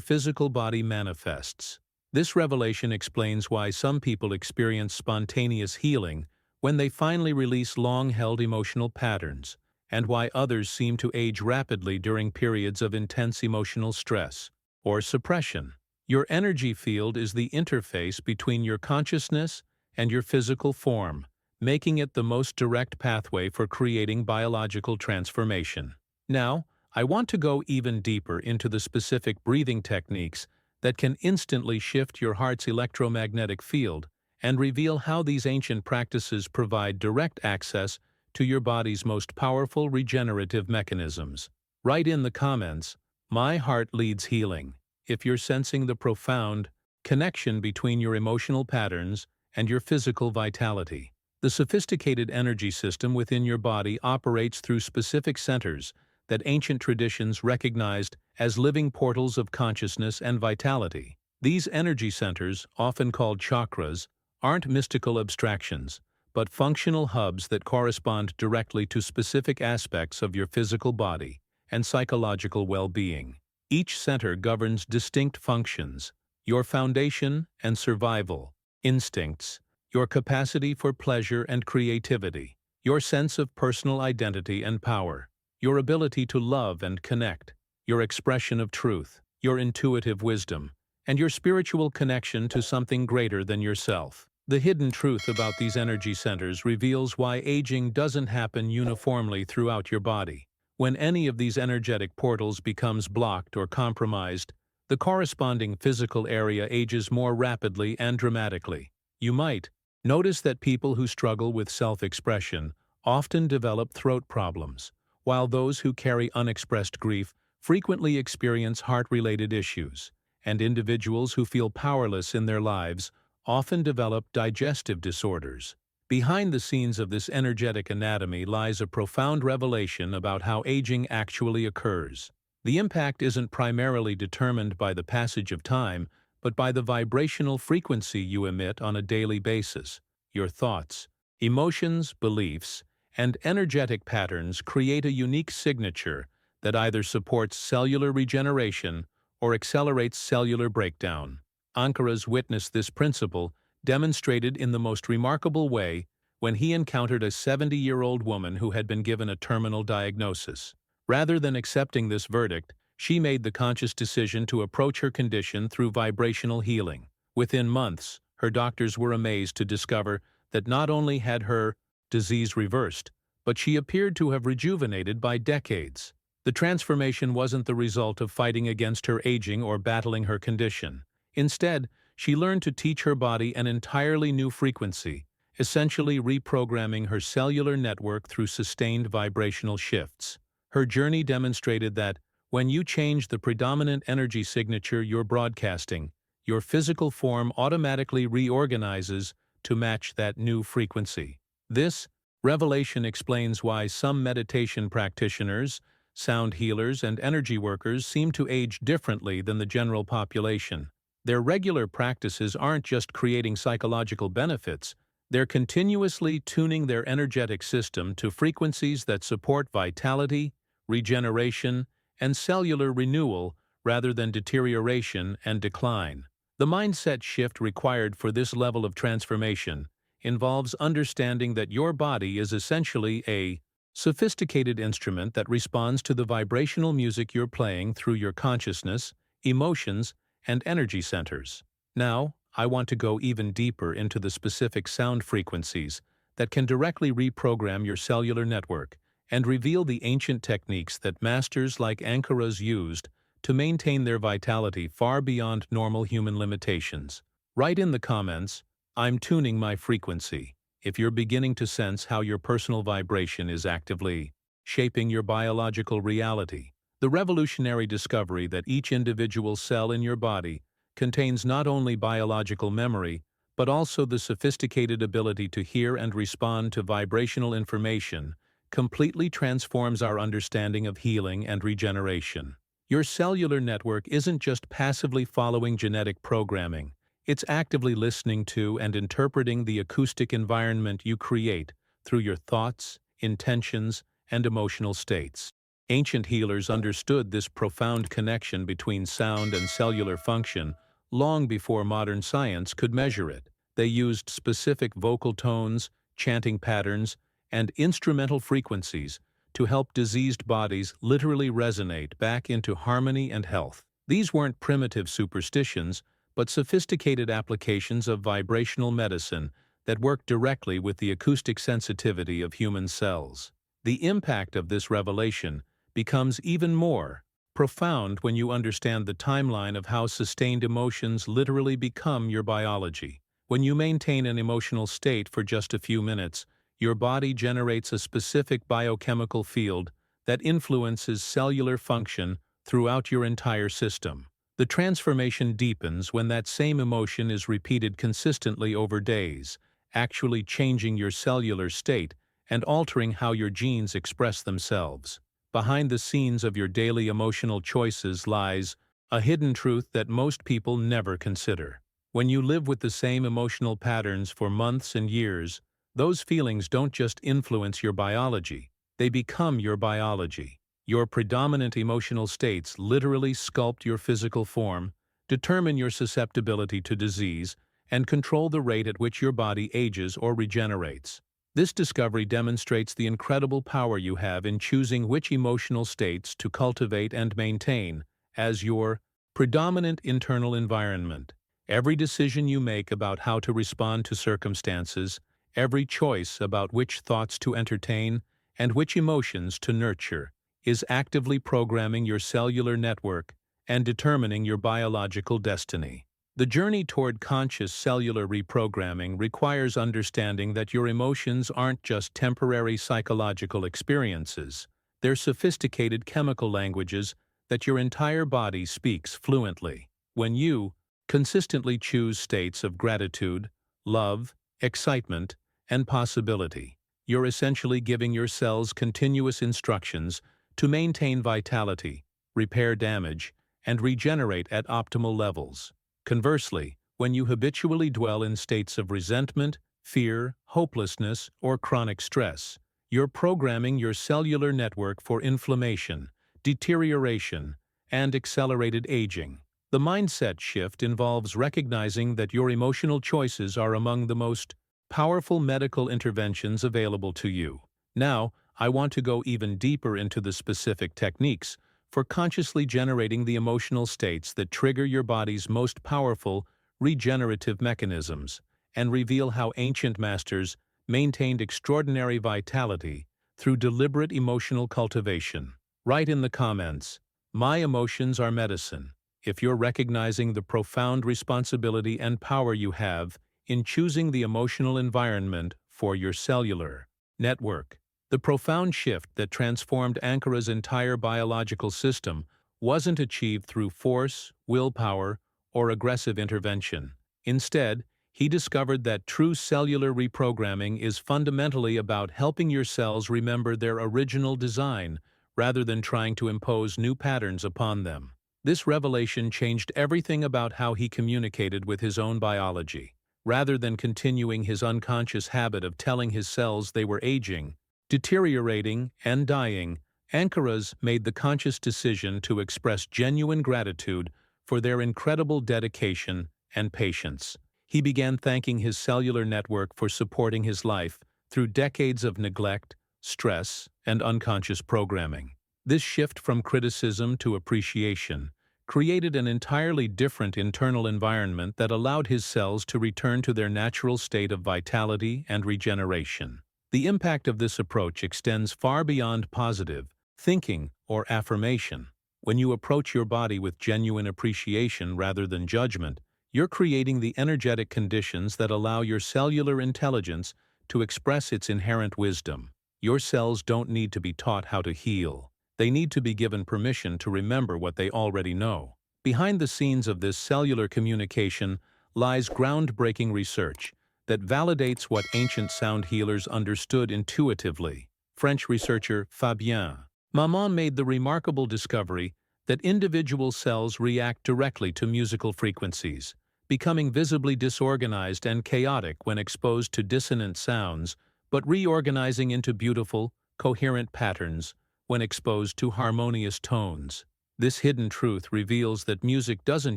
physical body manifests. This revelation explains why some people experience spontaneous healing when they finally release long-held emotional patterns, and why others seem to age rapidly during periods of intense emotional stress or suppression. Your energy field is the interface between your consciousness and your physical form, making it the most direct pathway for creating biological transformation. Now, I want to go even deeper into the specific breathing techniques that can instantly shift your heart's electromagnetic field and reveal how these ancient practices provide direct access to your body's most powerful regenerative mechanisms. Write in the comments, "My heart leads healing," if you're sensing the profound connection between your emotional patterns and your physical vitality. The sophisticated energy system within your body operates through specific centers that ancient traditions recognized as living portals of consciousness and vitality. These energy centers, often called chakras, aren't mystical abstractions, but functional hubs that correspond directly to specific aspects of your physical body and psychological well-being. Each center governs distinct functions: your foundation and survival, instincts, your capacity for pleasure and creativity, your sense of personal identity and power, your ability to love and connect, your expression of truth, your intuitive wisdom, and your spiritual connection to something greater than yourself. The hidden truth about these energy centers reveals why aging doesn't happen uniformly throughout your body. When any of these energetic portals becomes blocked or compromised, the corresponding physical area ages more rapidly and dramatically. You might notice that people who struggle with self-expression often develop throat problems, while those who carry unexpressed grief frequently experience heart-related issues, and individuals who feel powerless in their lives often develop digestive disorders. Behind the scenes of this energetic anatomy lies a profound revelation about how aging actually occurs. The impact isn't primarily determined by the passage of time, but by the vibrational frequency you emit on a daily basis. Your thoughts, emotions, beliefs, and energetic patterns create a unique signature that either supports cellular regeneration or accelerates cellular breakdown. Ankaras witnessed this principle demonstrated in the most remarkable way when he encountered a 70-year-old woman who had been given a terminal diagnosis. Rather than accepting this verdict, she made the conscious decision to approach her condition through vibrational healing. Within months, her doctors were amazed to discover that not only had her disease reversed, but she appeared to have rejuvenated by decades. The transformation wasn't the result of fighting against her aging or battling her condition. Instead, she learned to teach her body an entirely new frequency, essentially reprogramming her cellular network through sustained vibrational shifts. Her journey demonstrated that, when you change the predominant energy signature you're broadcasting, your physical form automatically reorganizes to match that new frequency. This revelation explains why some meditation practitioners, sound healers, and energy workers seem to age differently than the general population. Their regular practices aren't just creating psychological benefits, they're continuously tuning their energetic system to frequencies that support vitality, regeneration, and cellular renewal rather than deterioration and decline. The mindset shift required for this level of transformation involves understanding that your body is essentially a sophisticated instrument that responds to the vibrational music you're playing through your consciousness, emotions, and energy centers. Now, I want to go even deeper into the specific sound frequencies that can directly reprogram your cellular network and reveal the ancient techniques that masters like Ankaras used to maintain their vitality far beyond normal human limitations. Write in the comments, "I'm tuning my frequency," if you're beginning to sense how your personal vibration is actively shaping your biological reality. The revolutionary discovery that each individual cell in your body contains not only biological memory, but also the sophisticated ability to hear and respond to vibrational information completely transforms our understanding of healing and regeneration. Your cellular network isn't just passively following genetic programming, it's actively listening to and interpreting the acoustic environment you create through your thoughts, intentions, and emotional states. Ancient healers understood this profound connection between sound and cellular function long before modern science could measure it. They used specific vocal tones, chanting patterns, and instrumental frequencies to help diseased bodies literally resonate back into harmony and health. These weren't primitive superstitions, but sophisticated applications of vibrational medicine that work directly with the acoustic sensitivity of human cells. The impact of this revelation becomes even more profound when you understand the timeline of how sustained emotions literally become your biology. When you maintain an emotional state for just a few minutes, your body generates a specific biochemical field that influences cellular function throughout your entire system. The transformation deepens when that same emotion is repeated consistently over days, actually changing your cellular state and altering how your genes express themselves. Behind the scenes of your daily emotional choices lies a hidden truth that most people never consider. When you live with the same emotional patterns for months and years, those feelings don't just influence your biology, they become your biology. Your predominant emotional states literally sculpt your physical form, determine your susceptibility to disease, and control the rate at which your body ages or regenerates. This discovery demonstrates the incredible power you have in choosing which emotional states to cultivate and maintain as your predominant internal environment. Every decision you make about how to respond to circumstances, every choice about which thoughts to entertain and which emotions to nurture, is actively programming your cellular network and determining your biological destiny. The journey toward conscious cellular reprogramming requires understanding that your emotions aren't just temporary psychological experiences, they're sophisticated chemical languages that your entire body speaks fluently. When you consistently choose states of gratitude, love, excitement, and possibility, you're essentially giving your cells continuous instructions to maintain vitality, repair damage, and regenerate at optimal levels. Conversely, when you habitually dwell in states of resentment, fear, hopelessness, or chronic stress, you're programming your cellular network for inflammation, deterioration, and accelerated aging. The mindset shift involves recognizing that your emotional choices are among the most powerful medical interventions available to you. Now, I want to go even deeper into the specific techniques for consciously generating the emotional states that trigger your body's most powerful regenerative mechanisms, and reveal how ancient masters maintained extraordinary vitality through deliberate emotional cultivation. Write in the comments, "My emotions are medicine," if you're recognizing the profound responsibility and power you have in choosing the emotional environment for your cellular network. The profound shift that transformed Ankara's entire biological system wasn't achieved through force, willpower, or aggressive intervention. Instead, he discovered that true cellular reprogramming is fundamentally about helping your cells remember their original design rather than trying to impose new patterns upon them. This revelation changed everything about how he communicated with his own biology. Rather than continuing his unconscious habit of telling his cells they were aging, deteriorating, and dying, Ankaras made the conscious decision to express genuine gratitude for their incredible dedication and patience. He began thanking his cellular network for supporting his life through decades of neglect, stress, and unconscious programming. This shift from criticism to appreciation created an entirely different internal environment that allowed his cells to return to their natural state of vitality and regeneration. The impact of this approach extends far beyond positive thinking or affirmation. When you approach your body with genuine appreciation rather than judgment, you're creating the energetic conditions that allow your cellular intelligence to express its inherent wisdom. Your cells don't need to be taught how to heal. They need to be given permission to remember what they already know. Behind the scenes of this cellular communication lies groundbreaking research that validates what ancient sound healers understood intuitively. French researcher Fabien Maman made the remarkable discovery that individual cells react directly to musical frequencies, becoming visibly disorganized and chaotic when exposed to dissonant sounds, but reorganizing into beautiful, coherent patterns when exposed to harmonious tones. This hidden truth reveals that music doesn't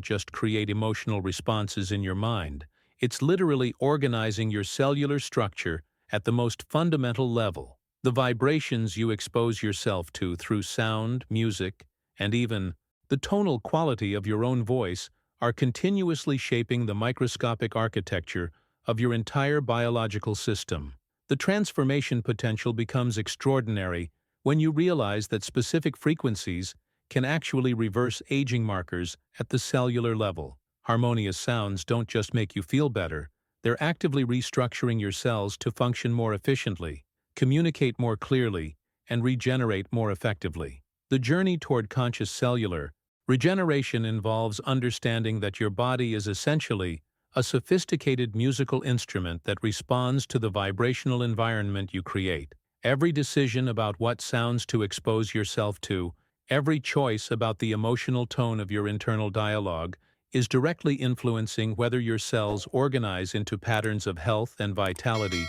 just create emotional responses in your mind, it's literally organizing your cellular structure at the most fundamental level. The vibrations you expose yourself to through sound, music, and even the tonal quality of your own voice are continuously shaping the microscopic architecture of your entire biological system. The transformation potential becomes extraordinary when you realize that specific frequencies can actually reverse aging markers at the cellular level. Harmonious sounds don't just make you feel better, they're actively restructuring your cells to function more efficiently, communicate more clearly, and regenerate more effectively. The journey toward conscious cellular regeneration involves understanding that your body is essentially a sophisticated musical instrument that responds to the vibrational environment you create. Every decision about what sounds to expose yourself to, every choice about the emotional tone of your internal dialogue, is directly influencing whether your cells organize into patterns of health and vitality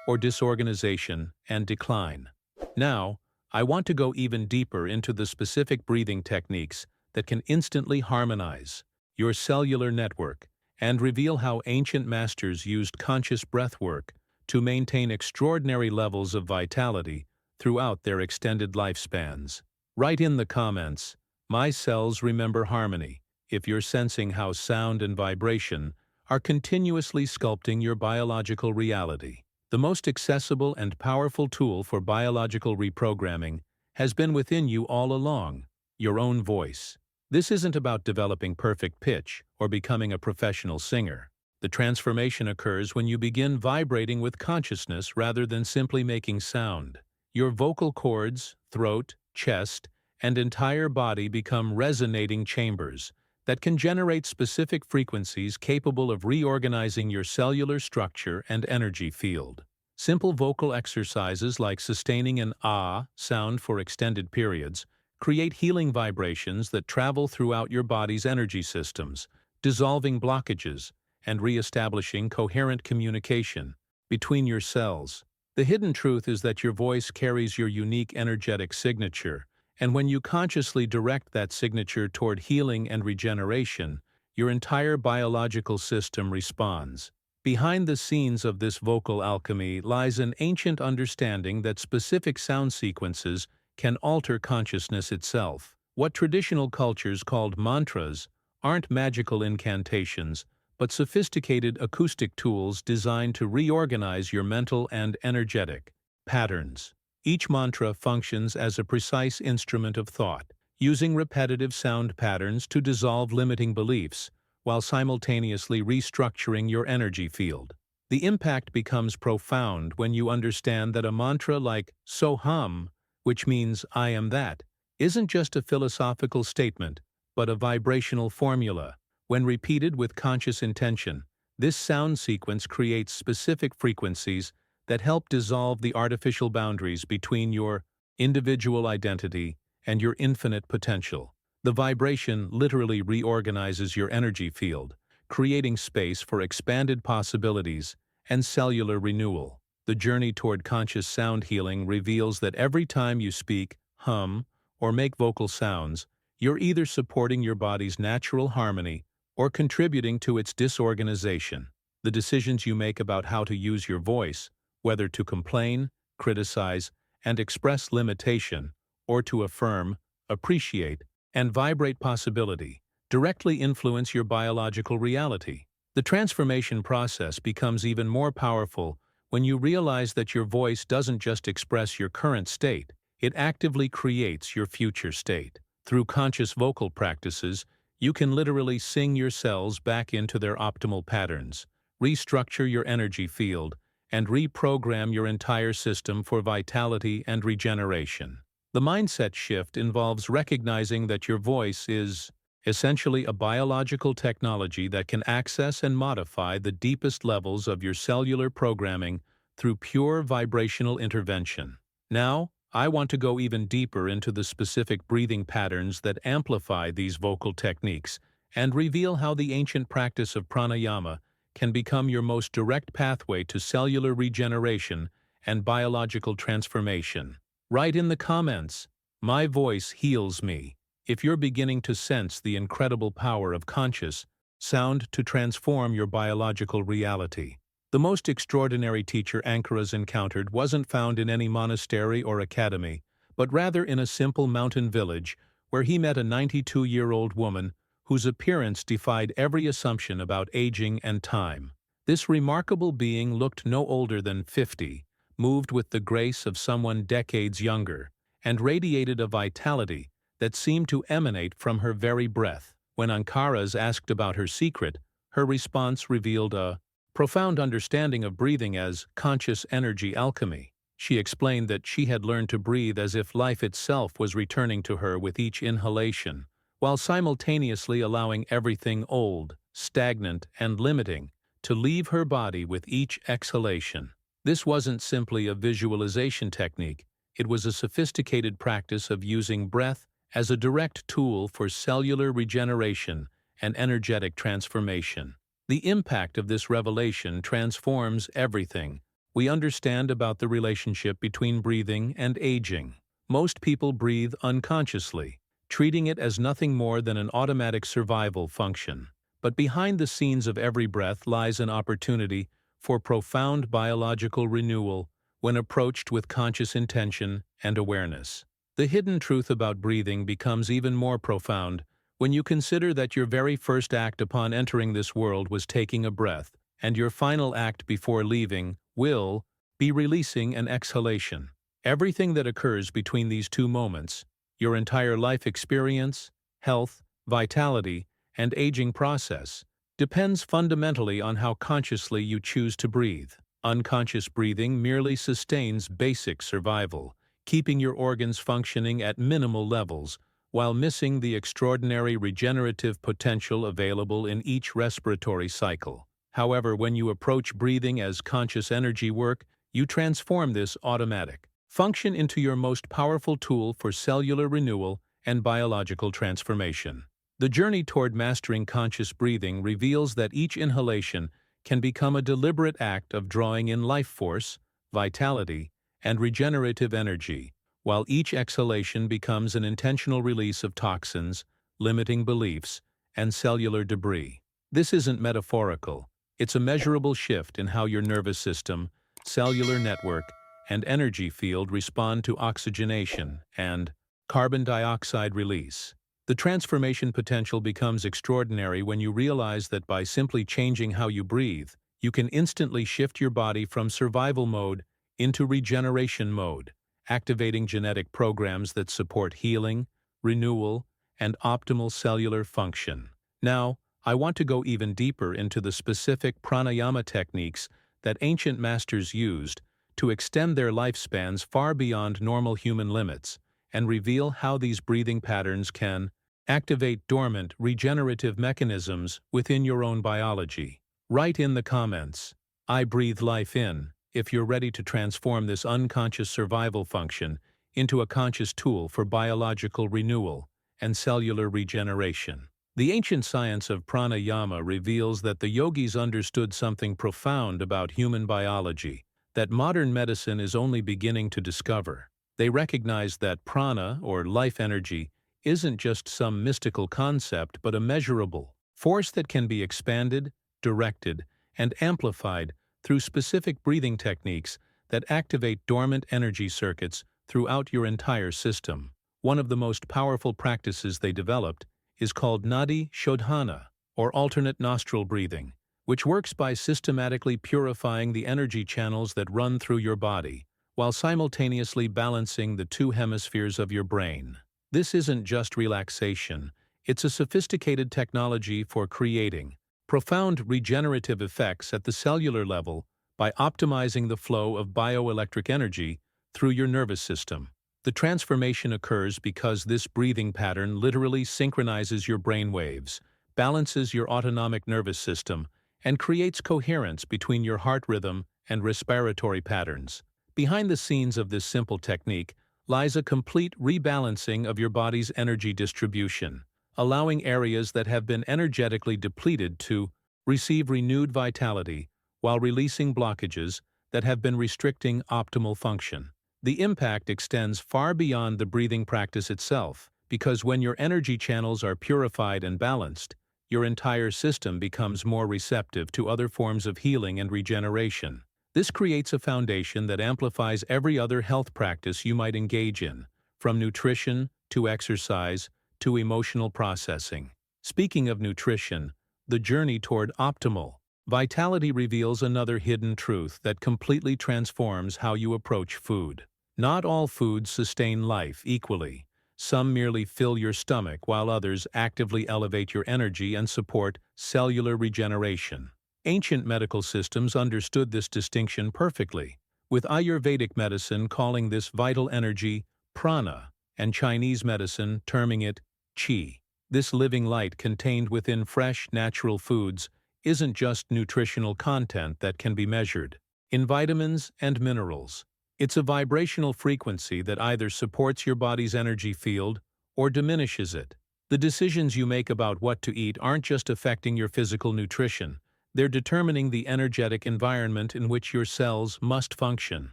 or disorganization and decline. Now, I want to go even deeper into the specific breathing techniques that can instantly harmonize your cellular network and reveal how ancient masters used conscious breath work to maintain extraordinary levels of vitality throughout their extended lifespans. Write in the comments, "My cells remember harmony," if you're sensing how sound and vibration are continuously sculpting your biological reality. The most accessible and powerful tool for biological reprogramming has been within you all along: your own voice. This isn't about developing perfect pitch or becoming a professional singer. The transformation occurs when you begin vibrating with consciousness rather than simply making sound. Your vocal cords, throat, chest, and entire body become resonating chambers that can generate specific frequencies capable of reorganizing your cellular structure and energy field. Simple vocal exercises like sustaining an ah sound for extended periods create healing vibrations that travel throughout your body's energy systems, dissolving blockages and re-establishing coherent communication between your cells. The hidden truth is that your voice carries your unique energetic signature, and when you consciously direct that signature toward healing and regeneration, your entire biological system responds. Behind the scenes of this vocal alchemy lies an ancient understanding that specific sound sequences can alter consciousness itself. What traditional cultures called mantras aren't magical incantations, but sophisticated acoustic tools designed to reorganize your mental and energetic patterns. Each mantra functions as a precise instrument of thought, using repetitive sound patterns to dissolve limiting beliefs, while simultaneously restructuring your energy field. The impact becomes profound when you understand that a mantra like Soham, which means "I am that," isn't just a philosophical statement, but a vibrational formula. When repeated with conscious intention, this sound sequence creates specific frequencies that help dissolve the artificial boundaries between your individual identity and your infinite potential. The vibration literally reorganizes your energy field, creating space for expanded possibilities and cellular renewal. The journey toward conscious sound healing reveals that every time you speak, hum, or make vocal sounds, you're either supporting your body's natural harmony or contributing to its disorganization. The decisions you make about how to use your voice, whether to complain, criticize, and express limitation, or to affirm, appreciate, and vibrate possibility, directly influence your biological reality. The transformation process becomes even more powerful when you realize that your voice doesn't just express your current state, it actively creates your future state. Through conscious vocal practices, you can literally sing your cells back into their optimal patterns, restructure your energy field, and reprogram your entire system for vitality and regeneration. The mindset shift involves recognizing that your voice is essentially a biological technology that can access and modify the deepest levels of your cellular programming through pure vibrational intervention. Now, I want to go even deeper into the specific breathing patterns that amplify these vocal techniques and reveal how the ancient practice of pranayama can become your most direct pathway to cellular regeneration and biological transformation. Write in the comments, "My voice heals me," if you're beginning to sense the incredible power of conscious sound to transform your biological reality. The most extraordinary teacher Ankaras encountered wasn't found in any monastery or academy, but rather in a simple mountain village where he met a 92-year-old woman whose appearance defied every assumption about aging and time. This remarkable being looked no older than 50, moved with the grace of someone decades younger, and radiated a vitality that seemed to emanate from her very breath. When Ankaras asked about her secret, her response revealed a profound understanding of breathing as conscious energy alchemy. She explained that she had learned to breathe as if life itself was returning to her with each inhalation, while simultaneously allowing everything old, stagnant, and limiting to leave her body with each exhalation. This wasn't simply a visualization technique, it was a sophisticated practice of using breath as a direct tool for cellular regeneration and energetic transformation. The impact of this revelation transforms everything we understand about the relationship between breathing and aging. Most people breathe unconsciously, treating it as nothing more than an automatic survival function. But behind the scenes of every breath lies an opportunity for profound biological renewal when approached with conscious intention and awareness. The hidden truth about breathing becomes even more profound when you consider that your very first act upon entering this world was taking a breath, and your final act before leaving will be releasing an exhalation. Everything that occurs between these two moments, your entire life experience, health, vitality, and aging process, depends fundamentally on how consciously you choose to breathe. Unconscious breathing merely sustains basic survival, keeping your organs functioning at minimal levels, while missing the extraordinary regenerative potential available in each respiratory cycle. However, when you approach breathing as conscious energy work, you transform this automatic function into your most powerful tool for cellular renewal and biological transformation. The journey toward mastering conscious breathing reveals that each inhalation can become a deliberate act of drawing in life force, vitality, and regenerative energy, while each exhalation becomes an intentional release of toxins, limiting beliefs, and cellular debris. This isn't metaphorical. It's a measurable shift in how your nervous system, cellular network, and energy field respond to oxygenation and carbon dioxide release. The transformation potential becomes extraordinary when you realize that by simply changing how you breathe, you can instantly shift your body from survival mode into regeneration mode, activating genetic programs that support healing, renewal, and optimal cellular function. Now, I want to go even deeper into the specific pranayama techniques that ancient masters used to extend their lifespans far beyond normal human limits, and reveal how these breathing patterns can activate dormant regenerative mechanisms within your own biology. Write in the comments, "I breathe life in," if you're ready to transform this unconscious survival function into a conscious tool for biological renewal and cellular regeneration. The ancient science of pranayama reveals that the yogis understood something profound about human biology that modern medicine is only beginning to discover. They recognized that prana, or life energy, isn't just some mystical concept but a measurable force that can be expanded, directed, and amplified through specific breathing techniques that activate dormant energy circuits throughout your entire system. One of the most powerful practices they developed is called nadi shodhana, or alternate nostril breathing, which works by systematically purifying the energy channels that run through your body, while simultaneously balancing the two hemispheres of your brain. This isn't just relaxation, it's a sophisticated technology for creating profound regenerative effects at the cellular level by optimizing the flow of bioelectric energy through your nervous system. The transformation occurs because this breathing pattern literally synchronizes your brain waves, balances your autonomic nervous system, and creates coherence between your heart rhythm and respiratory patterns. Behind the scenes of this simple technique lies a complete rebalancing of your body's energy distribution, allowing areas that have been energetically depleted to receive renewed vitality while releasing blockages that have been restricting optimal function. The impact extends far beyond the breathing practice itself, because when your energy channels are purified and balanced, your entire system becomes more receptive to other forms of healing and regeneration. This creates a foundation that amplifies every other health practice you might engage in, from nutrition to exercise to emotional processing. Speaking of nutrition, the journey toward optimal vitality reveals another hidden truth that completely transforms how you approach food. Not all foods sustain life equally. Some merely fill your stomach, while others actively elevate your energy and support cellular regeneration. Ancient medical systems understood this distinction perfectly, with Ayurvedic medicine calling this vital energy prana, and Chinese medicine terming it qi. This living light contained within fresh, natural foods isn't just nutritional content that can be measured in vitamins and minerals. It's a vibrational frequency that either supports your body's energy field or diminishes it. The decisions you make about what to eat aren't just affecting your physical nutrition, they're determining the energetic environment in which your cells must function.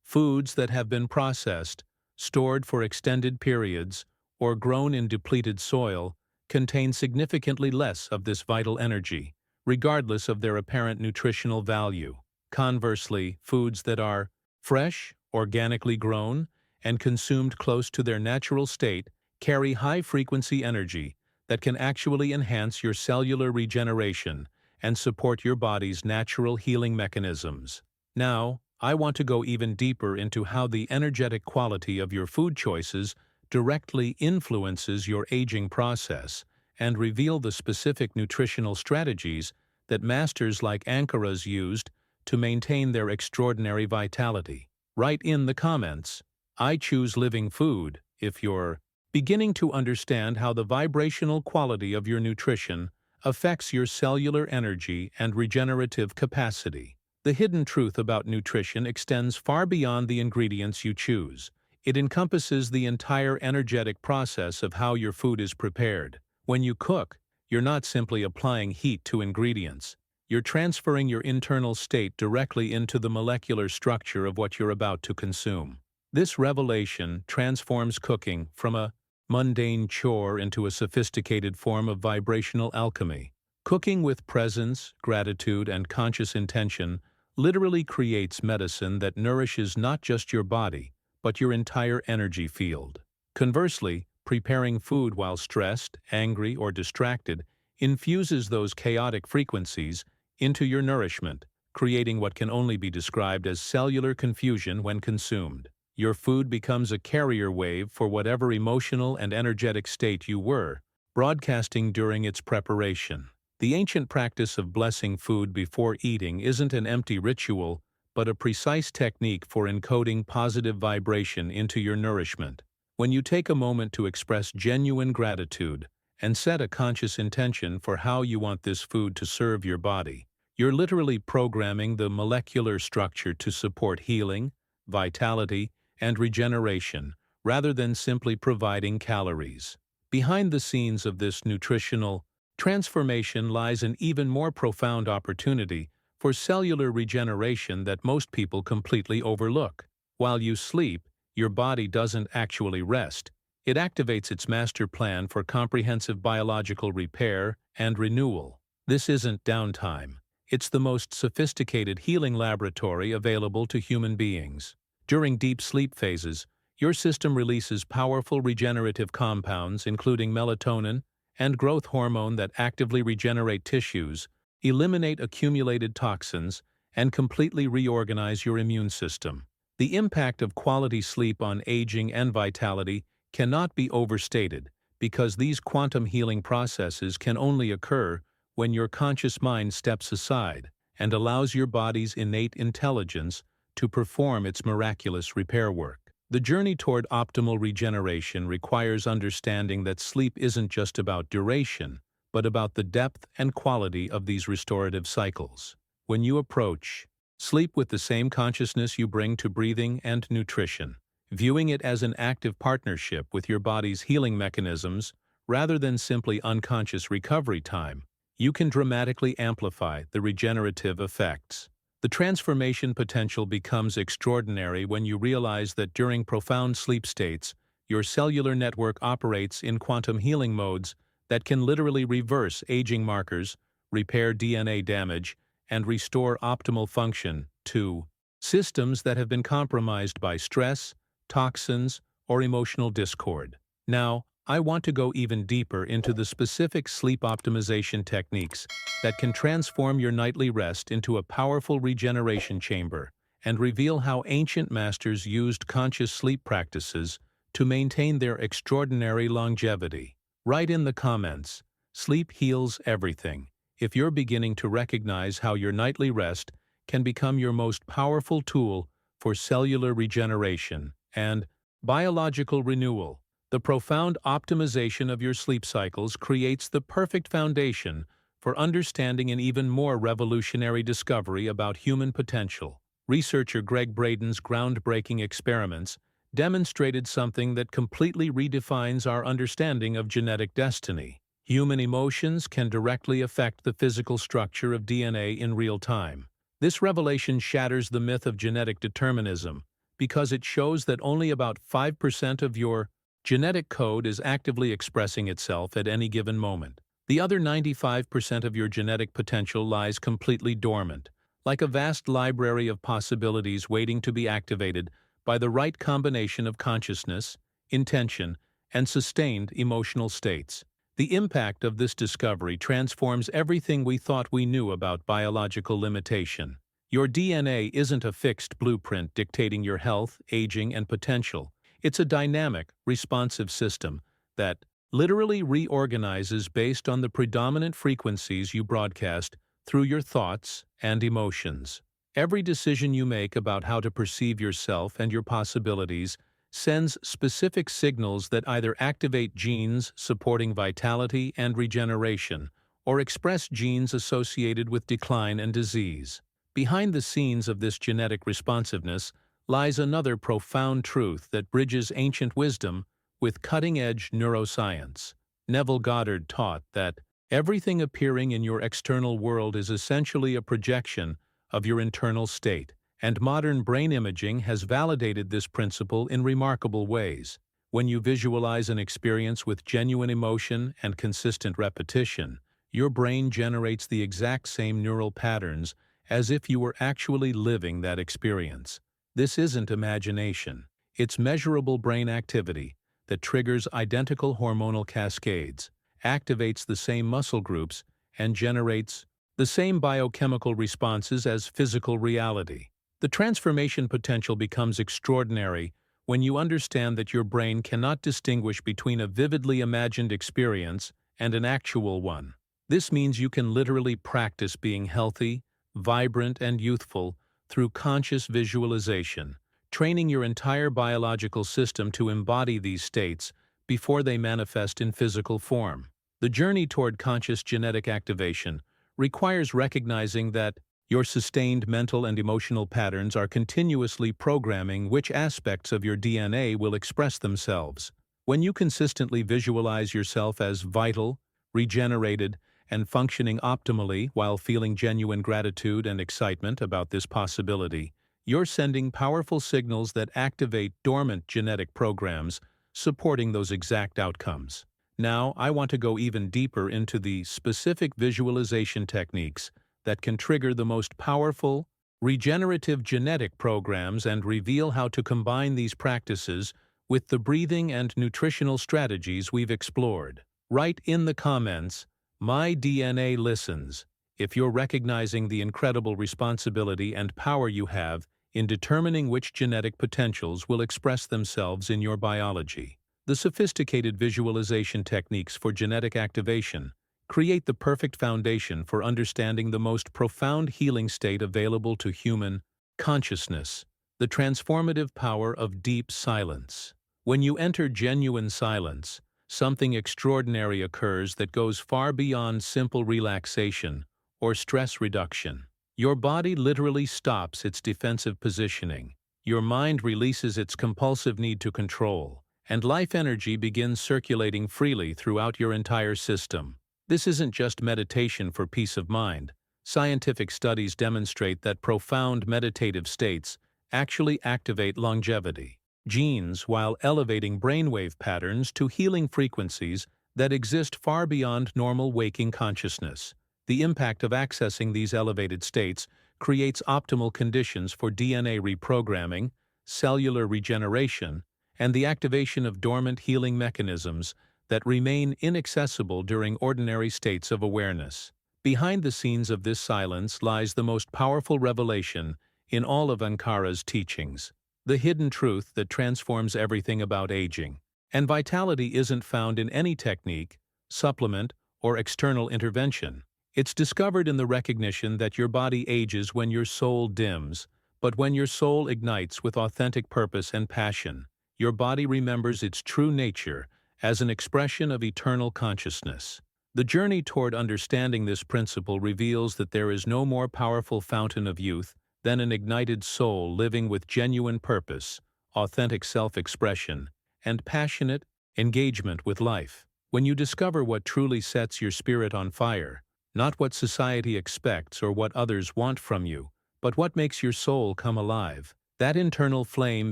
Foods that have been processed, stored for extended periods, or grown in depleted soil contain significantly less of this vital energy, regardless of their apparent nutritional value. Conversely, foods that are fresh, organically grown, and consumed close to their natural state carry high-frequency energy that can actually enhance your cellular regeneration and support your body's natural healing mechanisms. Now, I want to go even deeper into how the energetic quality of your food choices directly influences your aging process and reveal the specific nutritional strategies that masters like Ankaras used to maintain their extraordinary vitality. Write in the comments, "I choose living food," if you're beginning to understand how the vibrational quality of your nutrition affects your cellular energy and regenerative capacity. The hidden truth about nutrition extends far beyond the ingredients you choose. It encompasses the entire energetic process of how your food is prepared. When you cook, you're not simply applying heat to ingredients. You're transferring your internal state directly into the molecular structure of what you're about to consume. This revelation transforms cooking from a mundane chore into a sophisticated form of vibrational alchemy. Cooking with presence, gratitude, and conscious intention literally creates medicine that nourishes not just your body, but your entire energy field. Conversely, preparing food while stressed, angry, or distracted infuses those chaotic frequencies into your nourishment, creating what can only be described as cellular confusion when consumed. Your food becomes a carrier wave for whatever emotional and energetic state you were, broadcasting during its preparation. The ancient practice of blessing food before eating isn't an empty ritual, but a precise technique for encoding positive vibration into your nourishment. When you take a moment to express genuine gratitude and set a conscious intention for how you want this food to serve your body, you're literally programming the molecular structure to support healing, vitality, and regeneration, rather than simply providing calories. Behind the scenes of this nutritional transformation lies an even more profound opportunity for cellular regeneration that most people completely overlook. While you sleep, your body doesn't actually rest. It activates its master plan for comprehensive biological repair and renewal. This isn't downtime. It's the most sophisticated healing laboratory available to human beings. During deep sleep phases, your system releases powerful regenerative compounds, including melatonin and growth hormone, that actively regenerate tissues, eliminate accumulated toxins, and completely reorganize your immune system. The impact of quality sleep on aging and vitality cannot be overstated, because these quantum healing processes can only occur when your conscious mind steps aside and allows your body's innate intelligence to perform its miraculous repair work. The journey toward optimal regeneration requires understanding that sleep isn't just about duration, but about the depth and quality of these restorative cycles. When you approach sleep with the same consciousness you bring to breathing and nutrition, viewing it as an active partnership with your body's healing mechanisms rather than simply unconscious recovery time, you can dramatically amplify the regenerative effects. The transformation potential becomes extraordinary when you realize that during profound sleep states, your cellular network operates in quantum healing modes that can literally reverse aging markers, repair DNA damage, and restore optimal function to systems that have been compromised by stress, toxins, or emotional discord. Now, I want to go even deeper into the specific sleep optimization techniques that can transform your nightly rest into a powerful regeneration chamber, and reveal how ancient masters used conscious sleep practices to maintain their extraordinary longevity. Write in the comments, "Sleep heals everything," if you're beginning to recognize how your nightly rest can become your most powerful tool for cellular regeneration and biological renewal. The profound optimization of your sleep cycles creates the perfect foundation for understanding an even more revolutionary discovery about human potential. Researcher Greg Braden's groundbreaking experiments demonstrated something that completely redefines our understanding of genetic destiny. Human emotions can directly affect the physical structure of DNA in real time. This revelation shatters the myth of genetic determinism, because it shows that only about 5% of your genetic code is actively expressing itself at any given moment. The other 95% of your genetic potential lies completely dormant, like a vast library of possibilities waiting to be activated by the right combination of consciousness, intention, and sustained emotional states. The impact of this discovery transforms everything we thought we knew about biological limitation. Your DNA isn't a fixed blueprint dictating your health, aging, and potential. It's a dynamic, responsive system that literally reorganizes based on the predominant frequencies you broadcast through your thoughts and emotions. Every decision you make about how to perceive yourself and your possibilities sends specific signals that either activate genes supporting vitality and regeneration or express genes associated with decline and disease. Behind the scenes of this genetic responsiveness lies another profound truth that bridges ancient wisdom with cutting-edge neuroscience. Neville Goddard taught that everything appearing in your external world is essentially a projection of your internal state, and modern brain imaging has validated this principle in remarkable ways. When you visualize an experience with genuine emotion and consistent repetition, your brain generates the exact same neural patterns as if you were actually living that experience. This isn't imagination. It's measurable brain activity that triggers identical hormonal cascades, activates the same muscle groups, and generates the same biochemical responses as physical reality. The transformation potential becomes extraordinary when you understand that your brain cannot distinguish between a vividly imagined experience and an actual one. This means you can literally practice being healthy, vibrant, and youthful through conscious visualization, training your entire biological system to embody these states before they manifest in physical form. The journey toward conscious genetic activation requires recognizing that your sustained mental and emotional patterns are continuously programming which aspects of your DNA will express themselves. When you consistently visualize yourself as vital, regenerated, and functioning optimally while feeling genuine gratitude and excitement about this possibility, you're sending powerful signals that activate dormant genetic programs supporting those exact outcomes. Now, I want to go even deeper into the specific visualization techniques that can trigger the most powerful, regenerative genetic programs and reveal how to combine these practices with the breathing and nutritional strategies we've explored. Write in the comments, "My DNA listens," if you're recognizing the incredible responsibility and power you have in determining which genetic potentials will express themselves in your biology. The sophisticated visualization techniques for genetic activation create the perfect foundation for understanding the most profound healing state available to human consciousness, the transformative power of deep silence. When you enter genuine silence, something extraordinary occurs that goes far beyond simple relaxation or stress reduction. Your body literally stops its defensive positioning, your mind releases its compulsive need to control, and life energy begins circulating freely throughout your entire system. This isn't just meditation for peace of mind. Scientific studies demonstrate that profound meditative states actually activate longevity genes while elevating brainwave patterns to healing frequencies that exist far beyond normal waking consciousness. The impact of accessing these elevated states creates optimal conditions for DNA reprogramming, cellular regeneration, and the activation of dormant healing mechanisms that remain inaccessible during ordinary states of awareness. Behind the scenes of this silence lies the most powerful revelation in all of Ankara's teachings, the hidden truth that transforms everything about aging. And vitality isn't found in any technique, supplement, or external intervention. It's discovered in the recognition that your body ages when your soul dims, but when your soul ignites with authentic purpose and passion, your body remembers its true nature as an expression of eternal consciousness. The journey toward understanding this principle reveals that there is no more powerful fountain of youth than an ignited soul living with genuine purpose, authentic self-expression, and passionate engagement with life. When you discover what truly sets your spirit on fire, not what society expects or what others want from you, but what makes your soul come alive, that internal flame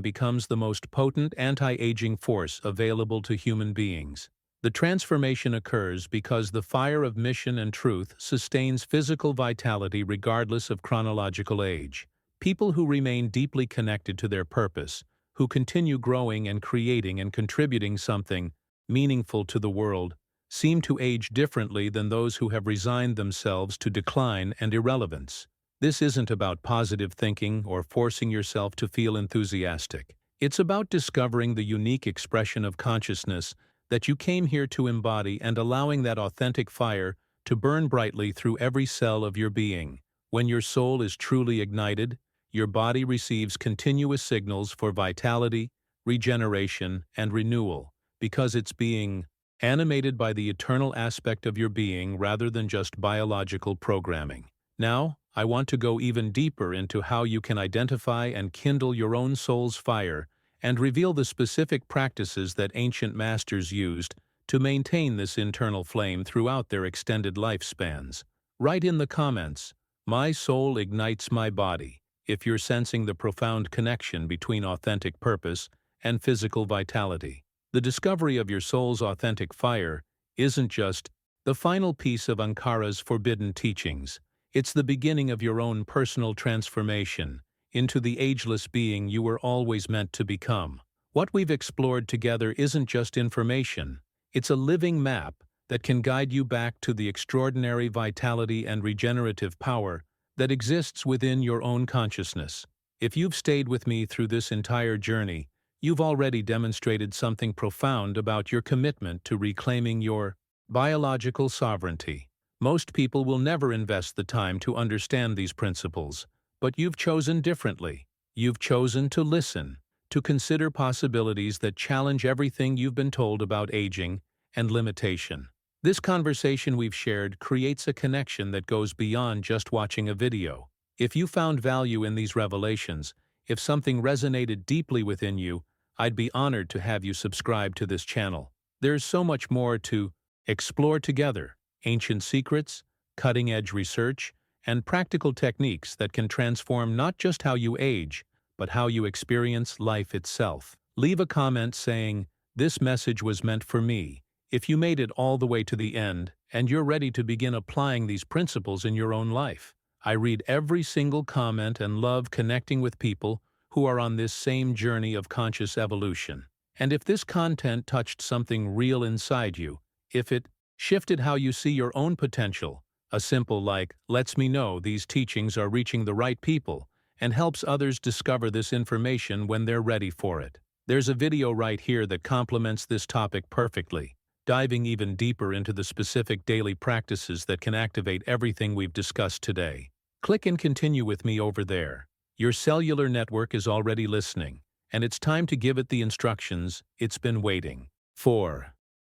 becomes the most potent anti-aging force available to human beings. The transformation occurs because the fire of mission and truth sustains physical vitality regardless of chronological age. People who remain deeply connected to their purpose, who continue growing and creating and contributing something meaningful to the world, seem to age differently than those who have resigned themselves to decline and irrelevance. This isn't about positive thinking or forcing yourself to feel enthusiastic. It's about discovering the unique expression of consciousness that you came here to embody and allowing that authentic fire to burn brightly through every cell of your being. When your soul is truly ignited, your body receives continuous signals for vitality, regeneration, and renewal, because it's being animated by the eternal aspect of your being rather than just biological programming. Now, I want to go even deeper into how you can identify and kindle your own soul's fire and reveal the specific practices that ancient masters used to maintain this internal flame throughout their extended lifespans. Write in the comments, "My soul ignites my body," if you're sensing the profound connection between authentic purpose and physical vitality. The discovery of your soul's authentic fire isn't just the final piece of Ankara's forbidden teachings. It's the beginning of your own personal transformation into the ageless being you were always meant to become. What we've explored together isn't just information, it's a living map that can guide you back to the extraordinary vitality and regenerative power that exists within your own consciousness. If you've stayed with me through this entire journey, you've already demonstrated something profound about your commitment to reclaiming your biological sovereignty. Most people will never invest the time to understand these principles, but you've chosen differently. You've chosen to listen, to consider possibilities that challenge everything you've been told about aging and limitation. This conversation we've shared creates a connection that goes beyond just watching a video. If you found value in these revelations, if something resonated deeply within you, I'd be honored to have you subscribe to this channel. There's so much more to explore together: ancient secrets, cutting-edge research, and practical techniques that can transform not just how you age, but how you experience life itself. Leave a comment saying, "This message was meant for me," if you made it all the way to the end and you're ready to begin applying these principles in your own life. I read every single comment and love connecting with people who are on this same journey of conscious evolution. And if this content touched something real inside you, if it shifted how you see your own potential, a simple like lets me know these teachings are reaching the right people and helps others discover this information when they're ready for it. There's a video right here that complements this topic perfectly, diving even deeper into the specific daily practices that can activate everything we've discussed today. Click and continue with me over there. Your cellular network is already listening, and it's time to give it the instructions it's been waiting for.